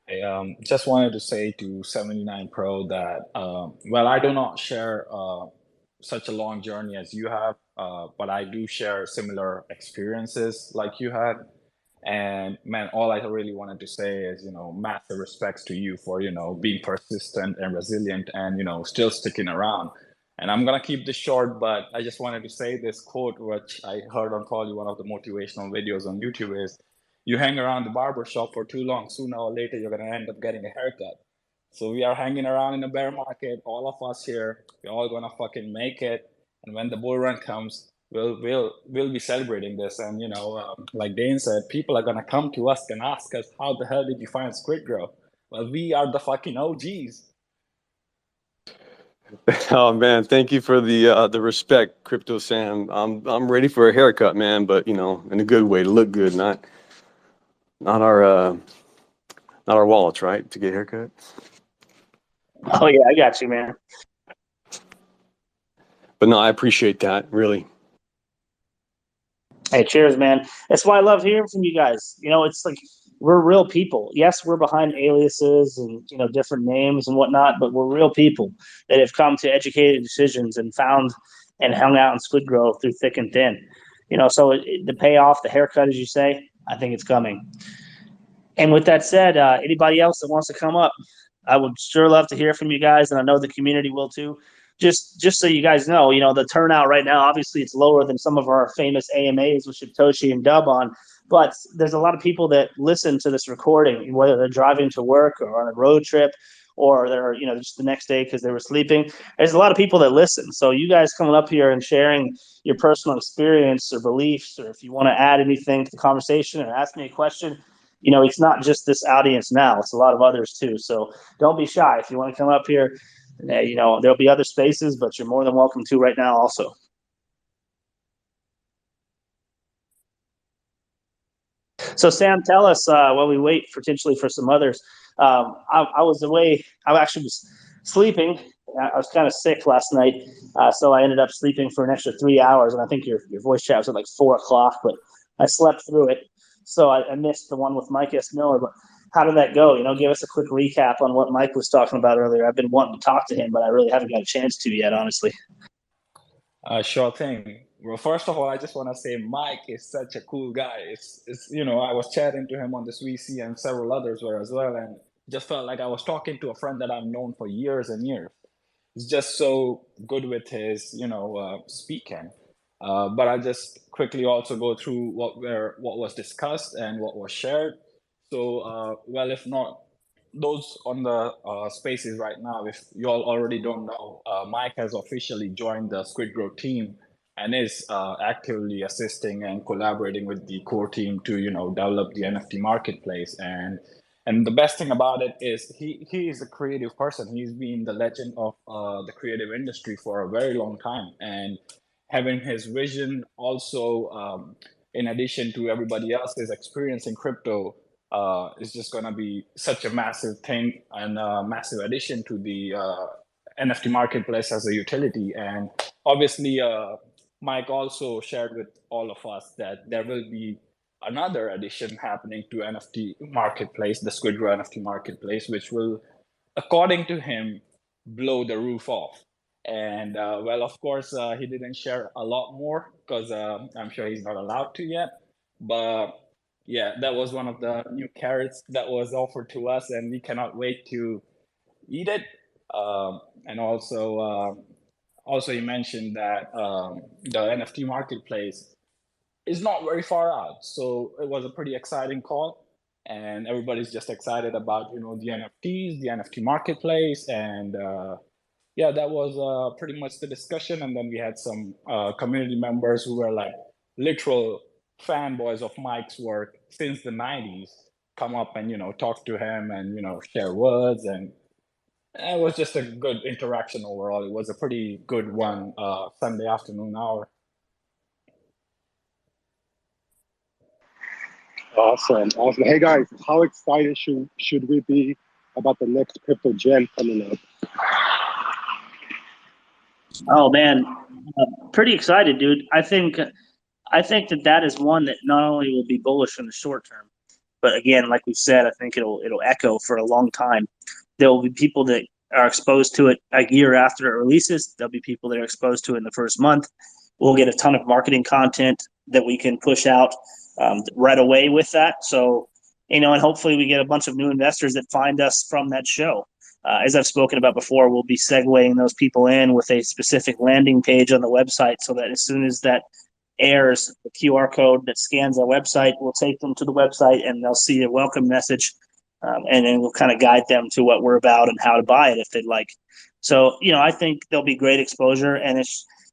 I just wanted to say to 79 Pro that, well, I do not share such a long journey as you have, but I do share similar experiences like you had. And man, all I really wanted to say is, massive respects to you for, being persistent and resilient and, still sticking around. And I'm gonna keep this short, but I just wanted to say this quote, which I heard on probably one of the motivational videos on YouTube is, you hang around the barber shop for too long, sooner or later you're gonna end up getting a haircut. So we are hanging around in a bear market, all of us here, we're all gonna fucking make it. And when the bull run comes, we'll be celebrating this. And like Dane said, people are gonna come to us and ask us, how the hell did you find SquidGrow? Well, we are the fucking OGs. Oh man, thank you for the respect, Crypto Sam. I'm ready for a haircut, man, but in a good way, to look good, not our wallets, right? To get a haircut. Oh yeah, I got you, man. But no, I appreciate that, really. Hey, cheers, man. That's why I love hearing from you guys. It's like we're real people. Yes, we're behind aliases and different names and whatnot, but we're real people that have come to educated decisions and found and hung out in SquidGrow through thick and thin. So the payoff, the haircut, as you say, I think it's coming. And with that said, anybody else that wants to come up, I would sure love to hear from you guys, and I know the community will too. Just so you guys know, the turnout right now, obviously it's lower than some of our famous AMAs with Shibtoshi and Dub on, but there's a lot of people that listen to this recording, whether they're driving to work or on a road trip, or they're just the next day because they were sleeping. There's a lot of people that listen. So you guys coming up here and sharing your personal experience or beliefs, or if you want to add anything to the conversation or ask me a question, it's not just this audience now, it's a lot of others too. So don't be shy. If you want to come up here, there'll be other spaces, but you're more than welcome to right now also. So Sam, tell us while we wait potentially for some others. I was away. I actually was sleeping. I was kind of sick last night, so I ended up sleeping for an extra 3 hours. And I think your voice chat was at like 4 o'clock, but I slept through it. So I missed the one with Mike S. Miller. But how did that go? Give us a quick recap on what Mike was talking about earlier. I've been wanting to talk to him, but I really haven't got a chance to yet, honestly. Sure thing. Well, first of all, I just want to say Mike is such a cool guy. It's I was chatting to him on this VC and several others were as well, and just felt like I was talking to a friend that I've known for years and years. He's just so good with his, speaking. But I'll just quickly also go through what was discussed and what was shared. So, well, if not those on the spaces right now, if you all already don't know, Mike has officially joined the SquidGrow team and is actively assisting and collaborating with the core team to develop the NFT marketplace. And the best thing about it is he is a creative person. He's been the legend of the creative industry for a very long time, and having his vision also, in addition to everybody else's experience in crypto, is just going to be such a massive thing and a massive addition to the NFT marketplace as a utility. And obviously, Mike also shared with all of us that there will be another addition happening to NFT marketplace, the SquidGrow NFT marketplace, which will, according to him, blow the roof off. And well, of course, he didn't share a lot more because I'm sure he's not allowed to yet. But yeah, that was one of the new carrots that was offered to us, and we cannot wait to eat it. And also, you mentioned that the NFT marketplace is not very far out, so it was a pretty exciting call, and everybody's just excited about the NFTs, the NFT marketplace, and yeah, that was pretty much the discussion. And then we had some community members who were like literal fanboys of Mike's work since the 90s come up and talk to him and share words, and it was just a good interaction overall. It was a pretty good one Sunday afternoon hour. Awesome, awesome. Hey guys, how excited should we be about the next crypto gem coming up? Oh man, pretty excited, dude. I think that is one that not only will be bullish in the short term, but again, like we said, I think it'll echo for a long time. There will be people that are exposed to it a year after it releases. There'll be people that are exposed to it in the first month. We'll get a ton of marketing content that we can push out right away with that. So, and hopefully we get a bunch of new investors that find us from that show. As I've spoken about before, we'll be segueing those people in with a specific landing page on the website so that as soon as that airs, the QR code that scans our website will take them to the website and they'll see a welcome message. And then we'll kind of guide them to what we're about and how to buy it if they'd like. So, I think there'll be great exposure, and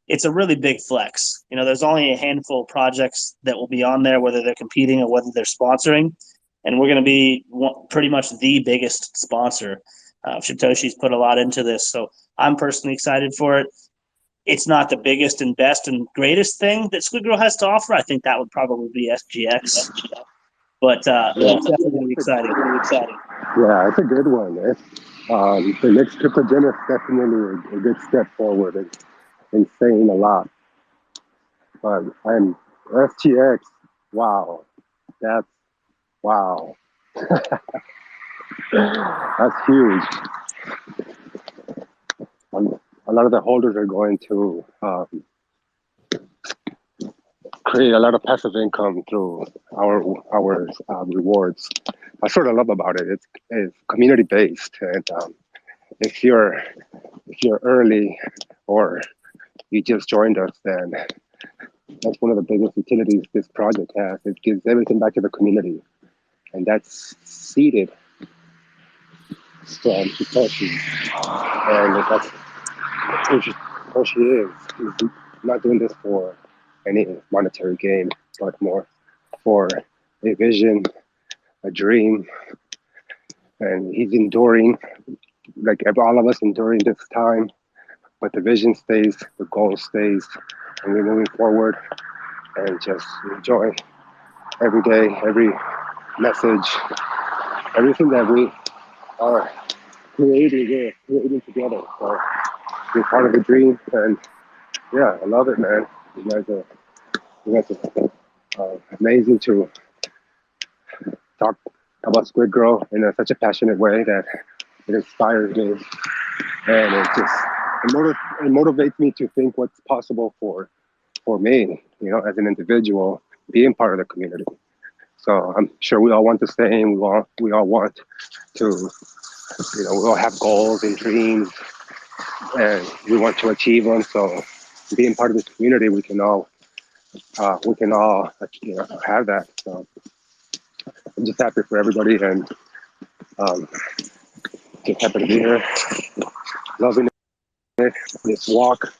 it's a really big flex. There's only a handful of projects that will be on there, whether they're competing or whether they're sponsoring. And we're going to be pretty much the biggest sponsor. Satoshi's put a lot into this. So I'm personally excited for it. It's not the biggest and best and greatest thing that SquidGrow has to offer. I think that would probably be SGX. But it's definitely exciting. Yeah, it's a good one. The next crypto gem is definitely a good step forward and saying a lot. But I'm STX. Wow, that's wow. That's huge. A lot of the holders are going to create a lot of passive income through our rewards. I sort of love about it. It's community based, and if you're early or you just joined us, then that's one of the biggest utilities this project has. It gives everything back to the community, and that's seeded from Satoshi, and that's who Satoshi is. He's not doing this for any monetary gain, but more for a vision, a dream, and he's enduring, like all of us enduring this time, but the vision stays, the goal stays, and we're moving forward and just enjoy every day, every message, everything that we are creating together. So we're part of the dream, and yeah, I love it, man. You guys are amazing to talk about SquidGrow in such a passionate way that it inspires me, and it motivates me to think what's possible for me, as an individual, being part of the community. So I'm sure we all want the same. We all want to, we all have goals and dreams, and we want to achieve them. So being part of this community, we can all have that. So I'm just happy for everybody, and just happy to be here, loving it. This walk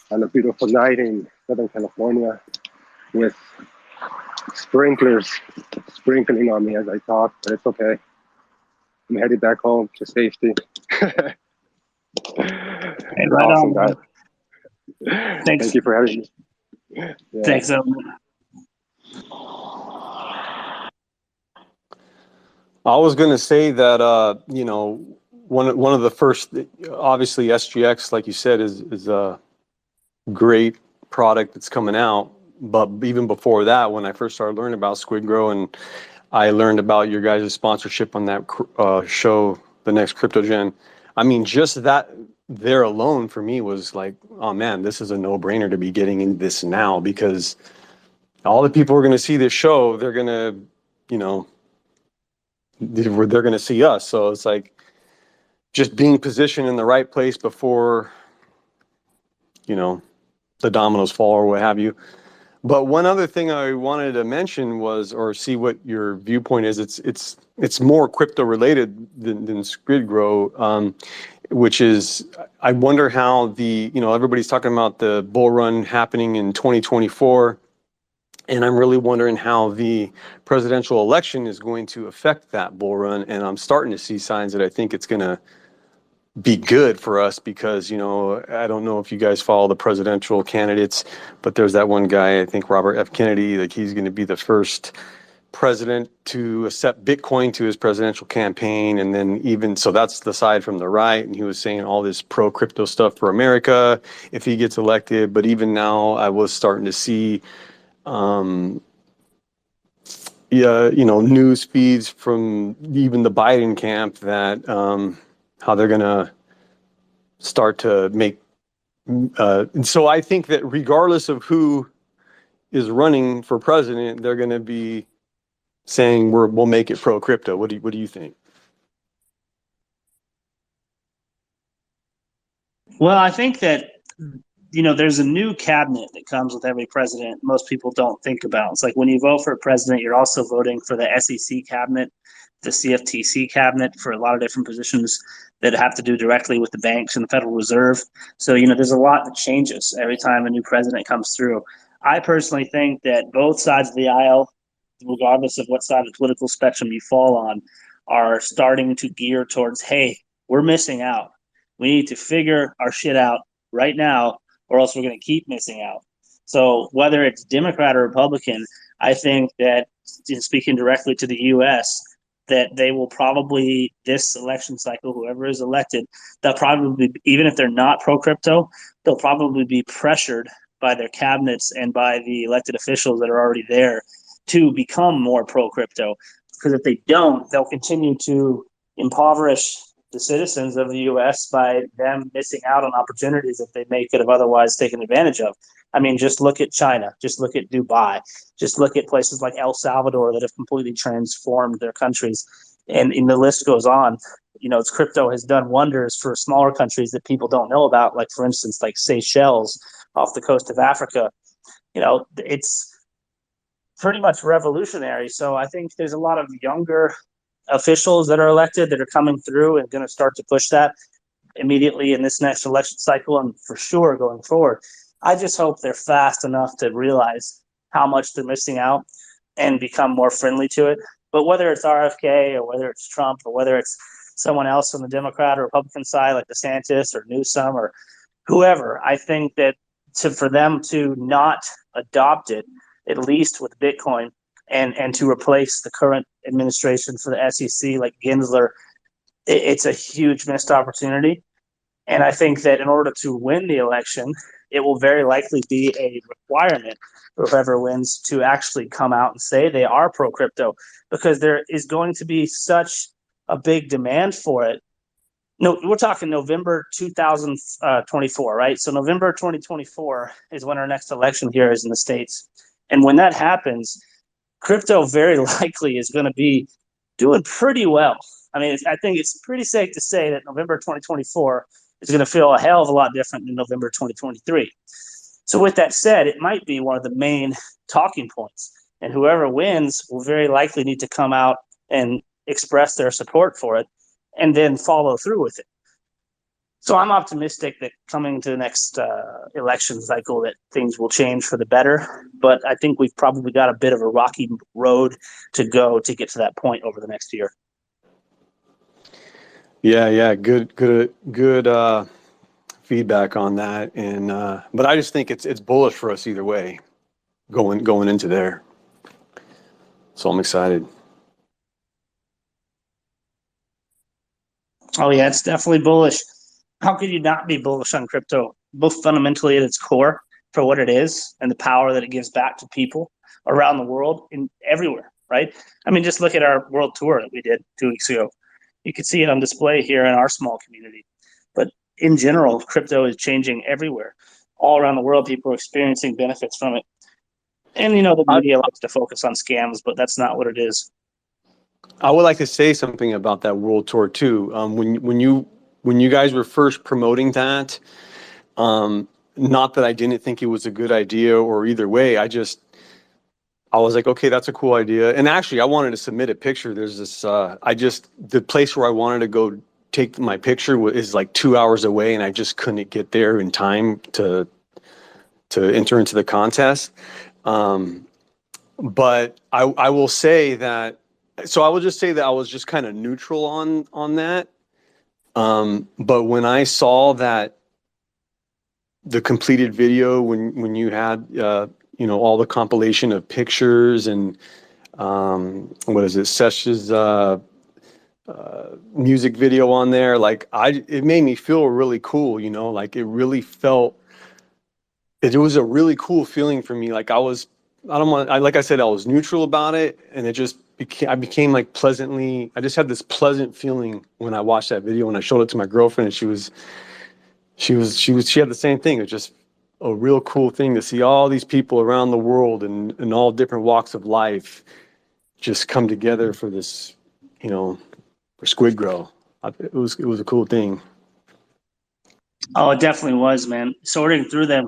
on a beautiful night in Southern California with sprinklers sprinkling on me as I talk, but it's okay. I'm headed back home to safety. Hey, right awesome, on. Guys. Thanks. Thank you for having me. Yeah. Thanks. I was going to say that, one of the first, obviously SGX, like you said, is a great product that's coming out. But even before that, when I first started learning about SquidGrow and I learned about your guys' sponsorship on that show, The Next Crypto Gen, I mean, just that there alone for me was like, oh man, this is a no-brainer to be getting in this now, because all the people who are going to see this show, they're going to, they're going to see us. So it's like just being positioned in the right place before, the dominoes fall or what have you. But one other thing I wanted to mention was, or see what your viewpoint is, it's more crypto related than SquidGrow, which is, I wonder how everybody's talking about the bull run happening in 2024. And I'm really wondering how the presidential election is going to affect that bull run. And I'm starting to see signs that I think it's going to be good for us, because, I don't know if you guys follow the presidential candidates, but there's that one guy, I think Robert F. Kennedy, like he's going to be the first president to accept Bitcoin to his presidential campaign. And then even, so that's the side from the right. And he was saying all this pro crypto stuff for America if he gets elected. But even now I was starting to see, news feeds from even the Biden camp that, how they're going to start to make, and so I think that regardless of who is running for president, they're going to be saying we'll make it pro crypto. What do you think? Well, I think that, there's a new cabinet that comes with every president most people don't think about. It's like when you vote for a president, you're also voting for the SEC cabinet, the CFTC cabinet, for a lot of different positions that have to do directly with the banks and the Federal Reserve. So, there's a lot that changes every time a new president comes through. I personally think that both sides of the aisle, regardless of what side of the political spectrum you fall on, are starting to gear towards, hey, we're missing out. We need to figure our shit out right now, or else we're going to keep missing out. So whether it's Democrat or Republican, I think that, speaking directly to the U.S., that they will probably, this election cycle, whoever is elected, they'll probably, even if they're not pro-crypto, they'll probably be pressured by their cabinets and by the elected officials that are already there to become more pro-crypto. Because if they don't, they'll continue to impoverish the citizens of the U.S. by them missing out on opportunities that they may could have otherwise taken advantage of. I mean, just look at China. Just look at Dubai. Just look at places like El Salvador that have completely transformed their countries. And the list goes on. Crypto has done wonders for smaller countries that people don't know about, like, for instance, like Seychelles off the coast of Africa. It's pretty much revolutionary. So I think there's a lot of younger officials that are elected that are coming through and going to start to push that immediately in this next election cycle, and for sure going forward. I just hope they're fast enough to realize how much they're missing out and become more friendly to it. But whether it's RFK or whether it's Trump or whether it's someone else on the Democrat or Republican side like DeSantis or Newsom or whoever, I think that for them to not adopt it, at least with Bitcoin, and to replace the current administration for the SEC, like Gensler, it's a huge missed opportunity. And I think that in order to win the election, it will very likely be a requirement for whoever wins to actually come out and say they are pro-crypto, because there is going to be such a big demand for it. No, we're talking November 2024, right? So November 2024 is when our next election here is in the States. And when that happens, crypto very likely is going to be doing pretty well. I mean, I think it's pretty safe to say that November 2024 is going to feel a hell of a lot different than November 2023. So with that said, it might be one of the main talking points. And whoever wins will very likely need to come out and express their support for it and then follow through with it. So I'm optimistic that coming to the next election cycle that things will change for the better. But I think we've probably got a bit of a rocky road to go to get to that point over the next year. Yeah, good feedback on that, and but I just think it's bullish for us either way, going into there. So I'm excited. Oh yeah, it's definitely bullish. How could you not be bullish on crypto, both fundamentally at its core for what it is and the power that it gives back to people around the world and everywhere, right? I mean, just look at our world tour that we did 2 weeks ago. You could see it on display here in our small community. But in general, crypto is changing everywhere. All around the world, people are experiencing benefits from it. And, the media likes to focus on scams, but that's not what it is. I would like to say something about that world tour too. When you guys were first promoting that, not that I didn't think it was a good idea or either way, I was like, okay, that's a cool idea. And actually I wanted to submit a picture. There's this, the place where I wanted to go take my picture is like 2 hours away, and I just couldn't get there in time to enter into the contest. But I will say that, so I will just say that I was just kind of neutral on that. But when I saw that the completed video, when you had, all the compilation of pictures, and What is it? Sesh's music video on there. Like it made me feel really cool, you know, like it really felt, it was a really cool feeling for me. Like like I said, I was neutral about it, and it just I became like I just had this pleasant feeling when I watched that video, and I showed it to my girlfriend, and she had the same thing. It was just a real cool thing to see all these people around the world and in all different walks of life just come together for this, you know, for SquidGrow. It was a cool thing. Oh, it definitely was, man. Sorting through them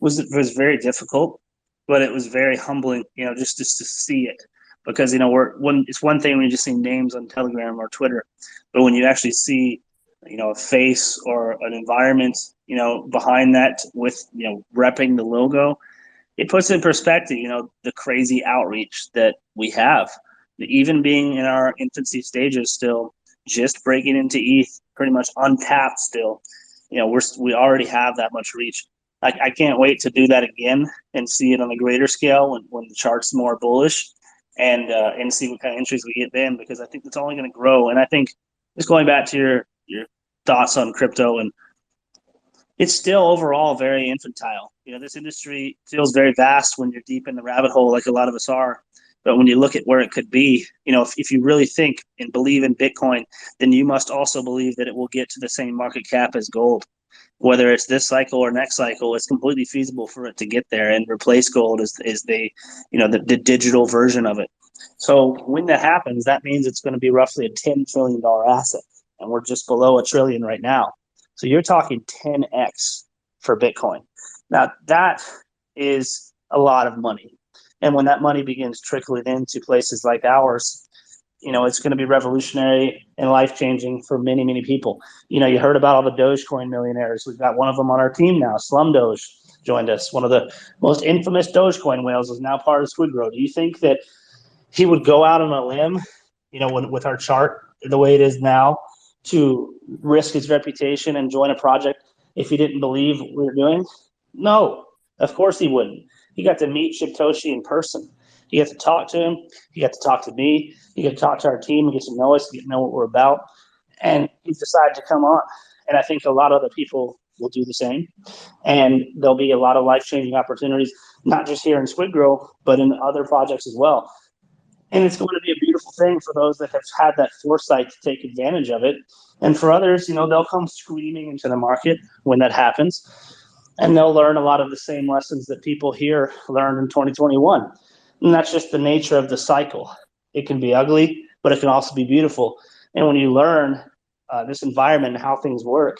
was very difficult, but it was very humbling, you know, just to see it. Because, you know, it's one thing when you just see names on Telegram or Twitter, but when you actually see, you know, a face or an environment, you know, behind that with, you know, repping the logo, it puts in perspective, you know, the crazy outreach that we have. Even being in our infancy stages still, just breaking into ETH, pretty much untapped still, you know, we already have that much reach. I can't wait to do that again and see it on a greater scale when the chart's more bullish, and see what kind of entries we get then, because I think it's only going to grow. And I think just going back to your thoughts on crypto, and it's still overall very infantile. You know, this industry feels very vast when you're deep in the rabbit hole, like a lot of us are. But when you look at where it could be, you know, if you really think and believe in Bitcoin, then you must also believe that it will get to the same market cap as gold. Whether it's this cycle or next cycle, it's completely feasible for it to get there and replace gold as the, you know, the digital version of it. So when that happens, that means it's going to be roughly a $10 trillion asset, and we're just below $1 trillion right now. So you're talking 10x for Bitcoin. Now that is a lot of money, and when that money begins trickling into places like ours, you know, it's going to be revolutionary and life-changing for many, many people. You know, you heard about all the Dogecoin millionaires. We've got one of them on our team now. Slum Doge joined us. One of the most infamous Dogecoin whales is now part of SquidGrow. Do you think that he would go out on a limb, you know, with our chart the way it is now, to risk his reputation and join a project if he didn't believe what we were doing? No, of course he wouldn't. He got to meet Shibtoshi in person. You get to talk to him. You get to talk to me. You get to talk to our team and get to know us, get to know what we're about. And he's decided to come on. And I think a lot of other people will do the same. And there'll be a lot of life-changing opportunities, not just here in SquidGrow, but in other projects as well. And it's going to be a beautiful thing for those that have had that foresight to take advantage of it. And for others, you know, they'll come screaming into the market when that happens. And they'll learn a lot of the same lessons that people here learned in 2021. And that's just the nature of the cycle. It can be ugly, but it can also be beautiful. And when you learn this environment and how things work,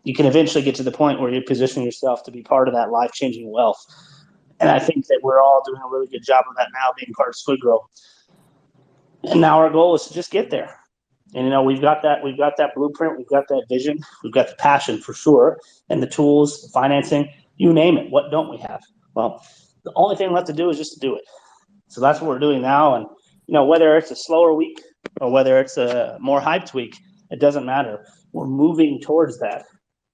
you can eventually get to the point where you're positioning yourself to be part of that life-changing wealth. And I think that we're all doing a really good job of that now, being part of SquidGrow. And now our goal is to just get there. And, you know, we've got that blueprint, we've got that vision, we've got the passion for sure, and the tools, the financing, you name it. What don't we have? Well, the only thing left to do is just to do it. So that's what we're doing now. And, you know, whether it's a slower week or whether it's a more hyped week, it doesn't matter. We're moving towards that.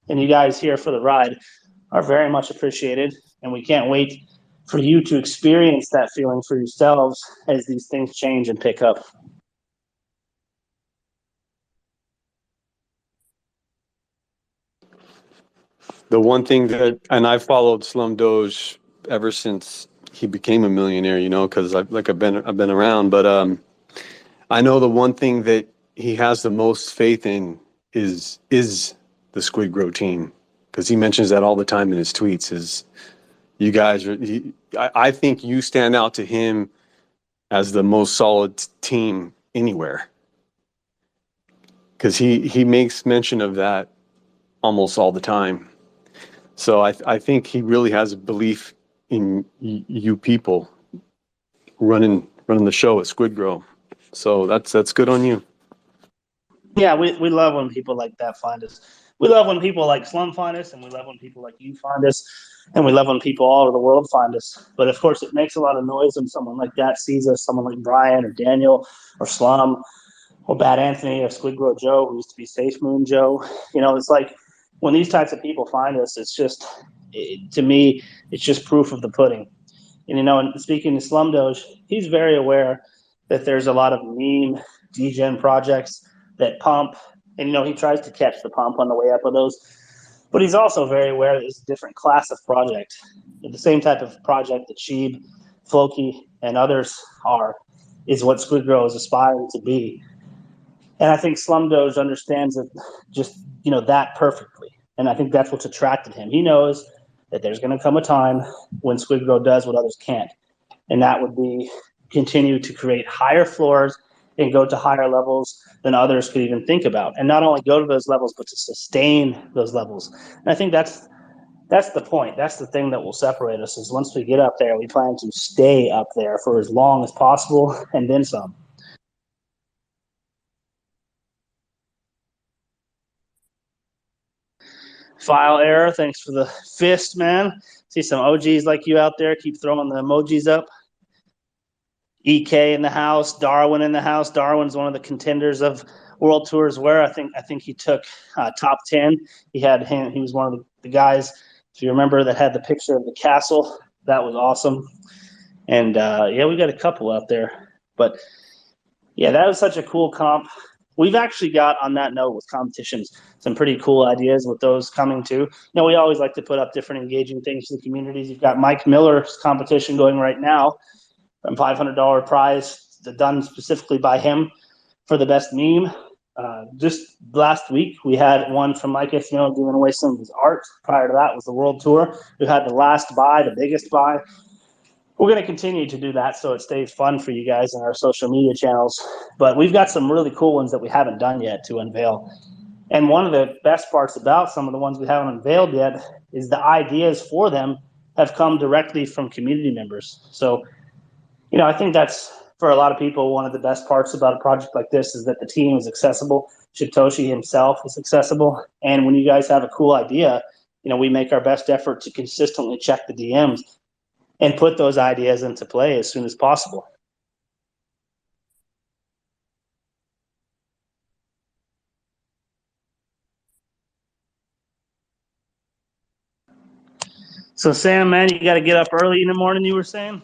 And you guys here for the ride are very much appreciated. And we can't wait for you to experience that feeling for yourselves as these things change and pick up. The one thing that, and I followed Slum Doge ever since he became a millionaire, you know, because I've been around. But I know the one thing that he has the most faith in is the SquidGrow team, because he mentions that all the time in his tweets. Is you guys are? I think you stand out to him as the most solid team anywhere, because he makes mention of that almost all the time. So I think he really has a belief in you people running the show at SquidGrow. So that's good on you. Yeah, we love when people like that find us. We love when people like Slum find us, and we love when people like you find us, and we love when people all over the world find us. But of course, it makes a lot of noise when someone like that sees us, someone like Brian or Daniel or Slum or Bad Anthony or SquidGrow Joe, who used to be Safe Moon Joe. You know, it's like when these types of people find us, it's just, to me, it's just proof of the pudding. And speaking to Slum Doge, he's very aware that there's a lot of meme degen projects that pump, and he tries to catch the pump on the way up of those. But he's also very aware that there's a different class of project, the same type of project that Sheeb, Floki, and others are, is what SquidGrow is aspiring to be. And I think Slum Doge understands it just, that perfectly. And I think that's what's attracted him. He knows that there's going to come a time when SquidGrow does what others can't. And that would be continue to create higher floors and go to higher levels than others could even think about. And not only go to those levels, but to sustain those levels. And I think that's the point. That's the thing that will separate us, is once we get up there, we plan to stay up there for as long as possible and then some. File error. Thanks for the fist, man. See some OGs like you out there. Keep throwing the emojis up. EK in the house. Darwin in the house. Darwin's one of the contenders of World Tours where I think he took top 10. He was one of the guys, if you remember, that had the picture of the castle. That was awesome. And we got a couple out there. But yeah, that was such a cool comp. We've actually got, on that note, with competitions, some pretty cool ideas with those coming too. We always like to put up different engaging things to the communities. You've got Mike Miller's competition going right now, a $500 prize done specifically by him for the best meme. Just last week, we had one from Mike Esquiano giving away some of his art. Prior to that was the World Tour. We had the last buy, the biggest buy. We're going to continue to do that so it stays fun for you guys in our social media channels. But we've got some really cool ones that we haven't done yet to unveil. And one of the best parts about some of the ones we haven't unveiled yet is the ideas for them have come directly from community members. So, I think that's, for a lot of people, one of the best parts about a project like this is that the team is accessible. Shibtoshi himself is accessible. And when you guys have a cool idea, we make our best effort to consistently check the DMs and put those ideas into play as soon as possible. So, Sam, man, you got to get up early in the morning, you were saying?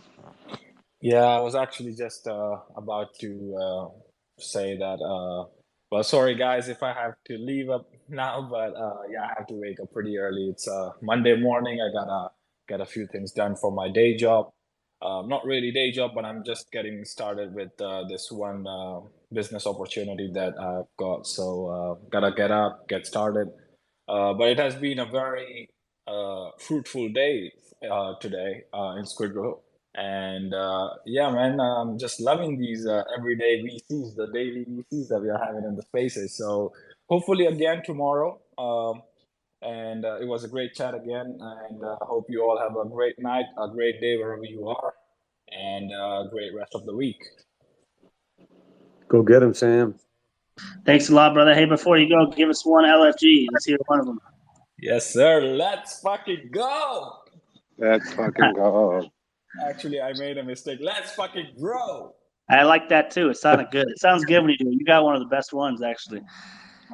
Yeah, I was actually just about to say that. Well, sorry guys if I have to leave up now, but I have to wake up pretty early. It's Monday morning. I gotta get a few things done for my day job. Not really day job, but I'm just getting started with this one business opportunity that I've got. So gotta get up, get started. But it has been a very fruitful day today in SquidGrow. And man, I'm just loving these everyday VCs, the daily VCs that we are having in the spaces. So hopefully again tomorrow. And it was a great chat again. And I hope you all have a great night, a great day wherever you are, and a great rest of the week. Go get him, Sam. Thanks a lot, brother. Hey, before you go, give us one LFG. Let's hear one of them. Yes, sir. Let's fucking go. Let's fucking go. Actually, I made a mistake. Let's fucking grow. I like that too. It sounded good. It sounds good when you do it. You got one of the best ones, actually.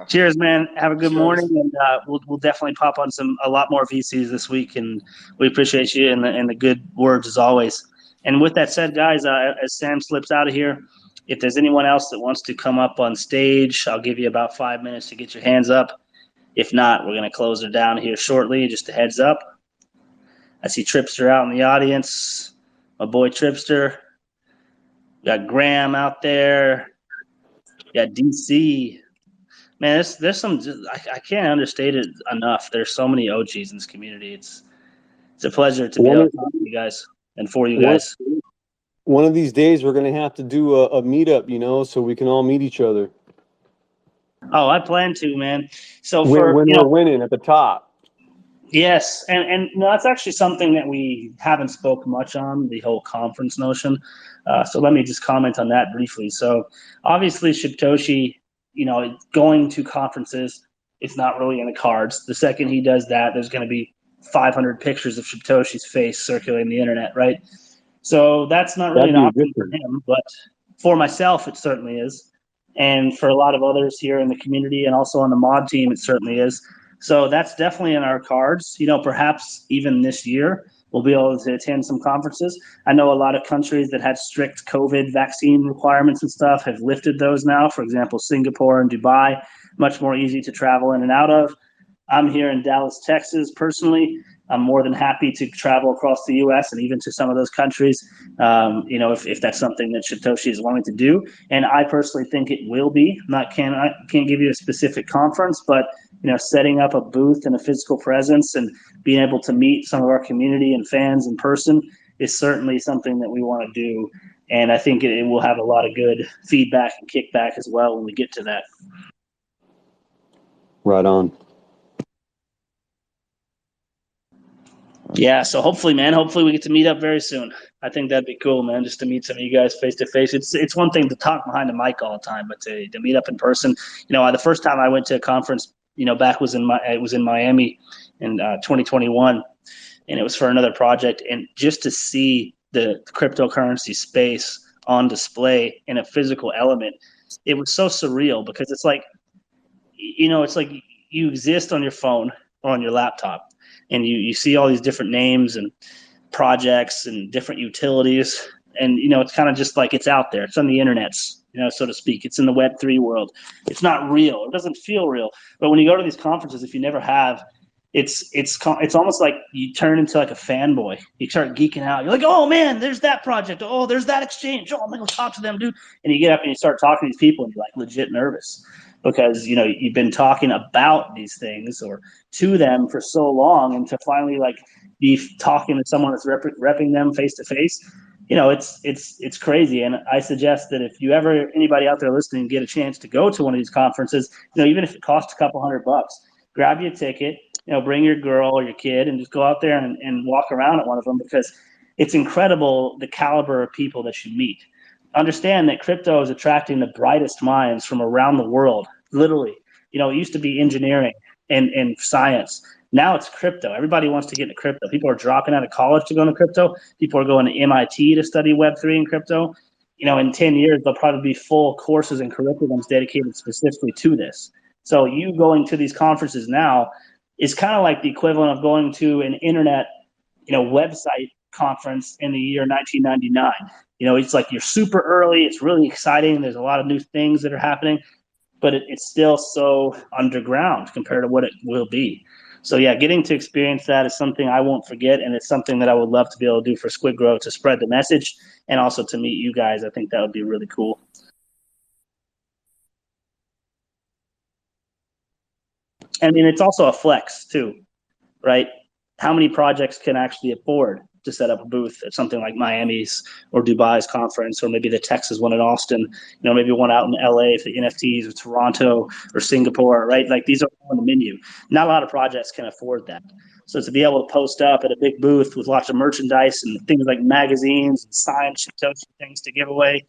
Cheers, man. Have a good morning, and we'll definitely pop on a lot more VCs this week, and we appreciate you and the good words as always. And with that said, guys, as Sam slips out of here, if there's anyone else that wants to come up on stage, I'll give you about 5 minutes to get your hands up. If not, we're going to close it down here shortly. Just a heads up. I see Tripster out in the audience. My boy Tripster. Got Graham out there. Got DC. Man, there's some. I can't understate it enough. There's so many OGs in this community. It's a pleasure to be able to talk to you guys and for you guys. One of these days, we're gonna have to do a meetup, so we can all meet each other. Oh, I plan to, man. So when we're winning at the top. Yes, and that's actually something that we haven't spoke much on, the whole conference notion. So let me just comment on that briefly. So obviously, Shibtoshi, going to conferences, it's not really in the cards. The second he does that, there's going to be 500 pictures of Shibtoshi's face circulating the internet, right? So that's not really an option for him, but for myself, it certainly is. And for a lot of others here in the community and also on the mod team, it certainly is. So that's definitely in our cards, perhaps even this year. we'll be able to attend some conferences. I know a lot of countries that had strict COVID vaccine requirements and stuff have lifted those now. For example, Singapore and Dubai, much more easy to travel in and out of. I'm here in Dallas, Texas, personally. I'm more than happy to travel across the U.S. and even to some of those countries, if that's something that Satoshi is wanting to do. And I personally think it will be. I can't give you a specific conference, but setting up a booth and a physical presence and being able to meet some of our community and fans in person is certainly something that we want to do. And I think it will have a lot of good feedback and kickback as well when we get to that. Right on. Yeah, so hopefully we get to meet up very soon. I think that'd be cool, man, just to meet some of you guys face to face. It's one thing to talk behind the mic all the time, but to meet up in person. The first time I went to a conference, back it was in Miami in 2021, and it was for another project, and just to see the cryptocurrency space on display in a physical element, it was so surreal because it's like you exist on your phone or on your laptop, and you see all these different names and projects and different utilities, and it's kind of just like it's out there. It's on the internets, so to speak. It's in the Web3 world. It's not real. It doesn't feel real. But when you go to these conferences, if you never have, it's almost like you turn into like a fanboy. You start geeking out. You're like, oh man, there's that project. Oh, there's that exchange. Oh, I'm gonna go talk to them, dude. And you get up and you start talking to these people, and you're like legit nervous because you've been talking about these things or to them for so long, and to finally like be talking to someone that's repping them face to face. It's crazy. And I suggest that if anybody out there listening, get a chance to go to one of these conferences, even if it costs a couple $100, grab you a ticket, bring your girl or your kid and just go out there and walk around at one of them, because it's incredible the caliber of people that you meet. Understand that crypto is attracting the brightest minds from around the world, literally. It used to be engineering and science. Now it's crypto. Everybody wants to get into crypto. People are dropping out of college to go into crypto. People are going to MIT to study Web3 and crypto. In 10 years, there'll probably be full courses and curriculums dedicated specifically to this. So you going to these conferences now is kind of like the equivalent of going to an internet, website conference in the year 1999. It's like you're super early. It's really exciting. There's a lot of new things that are happening, but it's still so underground compared to what it will be. So yeah, getting to experience that is something I won't forget, and it's something that I would love to be able to do for SquidGrow to spread the message and also to meet you guys. I think that would be really cool. I mean, it's also a flex too, right? How many projects can actually afford to set up a booth at something like Miami's or Dubai's conference, or maybe the Texas one in Austin, maybe one out in LA for the NFTs, or Toronto or Singapore, right? Like these are on the menu. Not a lot of projects can afford that. So to be able to post up at a big booth with lots of merchandise and things like magazines and signed Satoshi things to give away,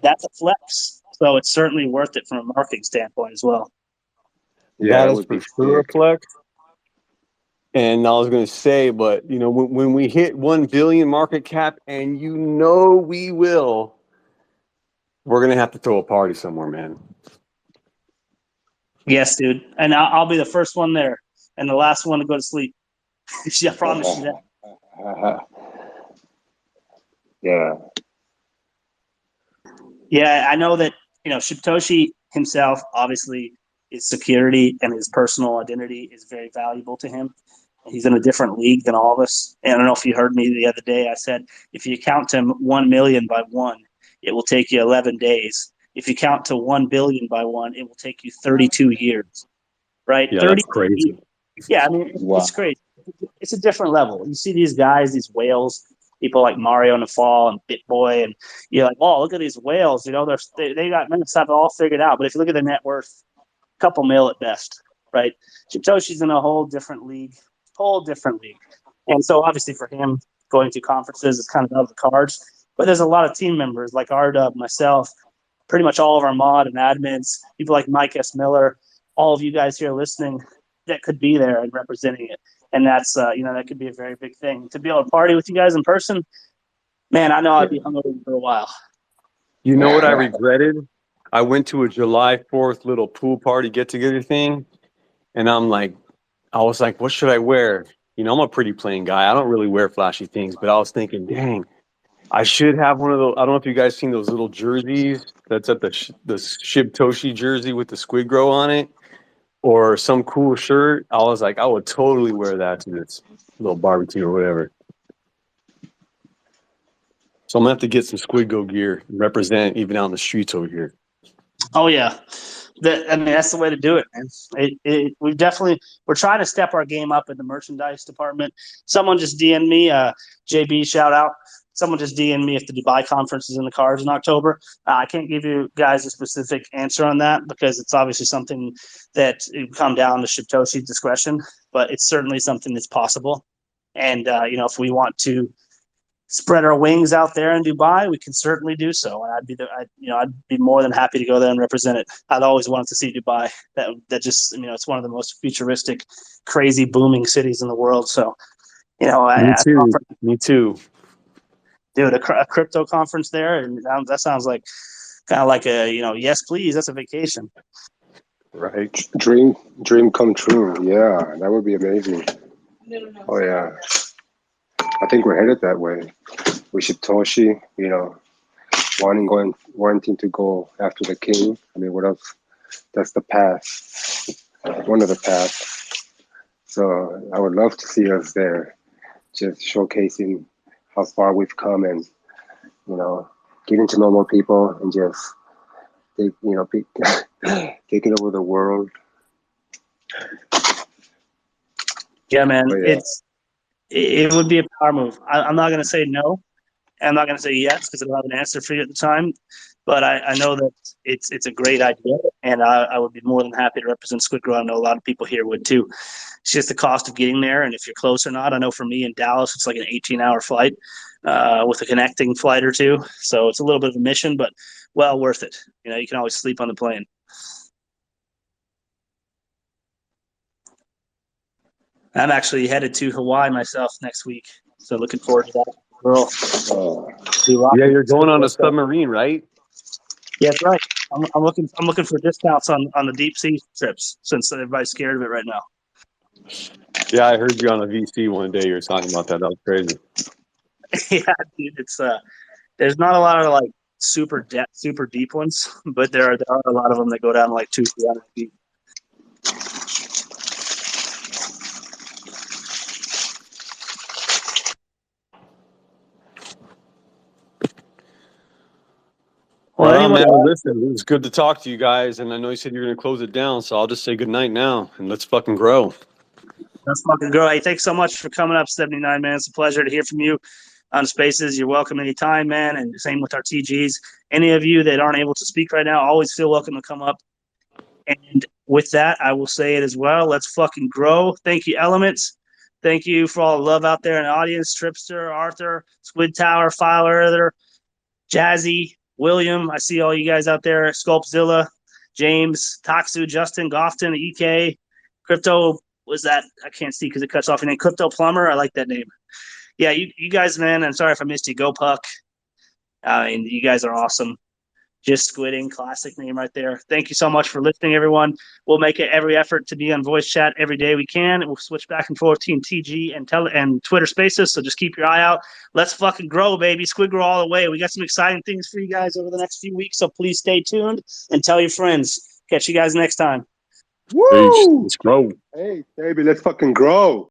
that's a flex. So it's certainly worth it from a marketing standpoint as well. Yeah, That is for sure a flex. And I was going to say, but when we hit 1 billion market cap, and we will, we're going to have to throw a party somewhere, man. Yes, dude. And I'll be the first one there and the last one to go to sleep. I promise you that. Yeah. Yeah, I know that, Satoshi himself, obviously, his security and his personal identity is very valuable to him. He's in a different league than all of us. And I don't know if you heard me the other day. I said, if you count to 1 million by one, it will take you 11 days. If you count to 1 billion by one, it will take you 32 years. Right? Yeah, that's crazy. years. Yeah, I mean, it's crazy. It's a different level. You see these guys, these whales, people like Mario Nafal and BitBoy, and you're like, oh, look at these whales. They got stuff all figured out. But if you look at the net worth, a couple mil at best, right? Satoshi's in a whole different league. And so obviously for him, going to conferences is kind of out of the cards. But there's a lot of team members like RDub, myself, pretty much all of our mod and admins, people like Mike S. Miller, all of you guys here listening that could be there and representing it. And that's, that could be a very big thing. To be able to party with you guys in person, man, I know I'd be hungover for a while. You know what I regretted? I went to a July 4th little pool party get-together thing, and I was like, what should I wear? You know, I'm a pretty plain guy. I don't really wear flashy things, but I was thinking, dang, I should have one of those. I don't know if you guys seen those little jerseys that's at the Shibtoshi jersey with the SquidGrow on it, or some cool shirt. I was like, I would totally wear that to this little barbecue or whatever. So I'm gonna have to get some SquidGrow gear and represent even out in the streets over here. Oh yeah, that's the way to do it, man. We're trying to step our game up in the merchandise department. Someone just DM'd me, JB, shout out. Someone just DM'd me if the Dubai conference is in the cards in October. I can't give you guys a specific answer on that because it's obviously something that it come down to Shibtoshi's discretion, but it's certainly something that's possible. And if we want to spread our wings out there in Dubai, we can certainly do so. And I'd be more than happy to go there and represent it. I'd always wanted to see Dubai. That just, it's one of the most futuristic, crazy, booming cities in the world. So, Me too. Dude, a crypto conference there, and that sounds like kind of like a, yes, please. That's a vacation. Right. Dream come true. Yeah, that would be amazing. Oh yeah. I think we're headed that way. We should Toshi, wanting to go after the king. I mean, what else? That's the path. One of the paths. So I would love to see us there, just showcasing how far we've come and, getting to know more people and just, taking over the world. Yeah, man. Oh, yeah. It would be a power move. I'm not going to say no. I'm not going to say yes because I don't have an answer for you at the time. But I know that it's a great idea, and I would be more than happy to represent SquidGrow. I know a lot of people here would too. It's just the cost of getting there, and if you're close or not. I know for me in Dallas, it's like an 18-hour flight with a connecting flight or two. So it's a little bit of a mission, but well worth it. You can always sleep on the plane. I'm actually headed to Hawaii myself next week, so looking forward to that. Girl, yeah, you're going on a submarine, right? Yeah, that's right. I'm looking for discounts on the deep sea trips since everybody's scared of it right now. Yeah, I heard you on a VC one day. You were talking about that. That was crazy. Yeah, dude, it's there's not a lot of like super deep ones, but there are a lot of them that go down like 200-300 feet. Well, anyway, man, listen, it was good to talk to you guys, and I know you said you're going to close it down, so I'll just say good night now, and let's fucking grow. Let's fucking grow. Hey, thanks so much for coming up, 79, man. It's a pleasure to hear from you on Spaces. You're welcome anytime, man, and same with our TGs. Any of you that aren't able to speak right now, always feel welcome to come up. And with that, I will say it as well. Let's fucking grow. Thank you, Elements. Thank you for all the love out there in the audience. Tripster, Arthur, Squid Tower, Filer, Jazzy, William. I see all you guys out there. Sculptzilla, James, Taksu, Justin, Gofton, EK, Crypto. Was that? I can't see because it cuts off your name. Crypto Plumber. I like that name. Yeah, you guys, man. I'm sorry if I missed you. Go Puck. And you guys are awesome. Just Squidding, classic name right there. Thank you so much for listening, everyone. We'll make it every effort to be on voice chat every day we can. We'll switch back and forth between TG and Twitter Spaces, so just keep your eye out. Let's fucking grow, baby. SquidGrow all the way. We got some exciting things for you guys over the next few weeks, so please stay tuned and tell your friends. Catch you guys next time. Woo! Peace. Let's grow. Hey, baby, let's fucking grow.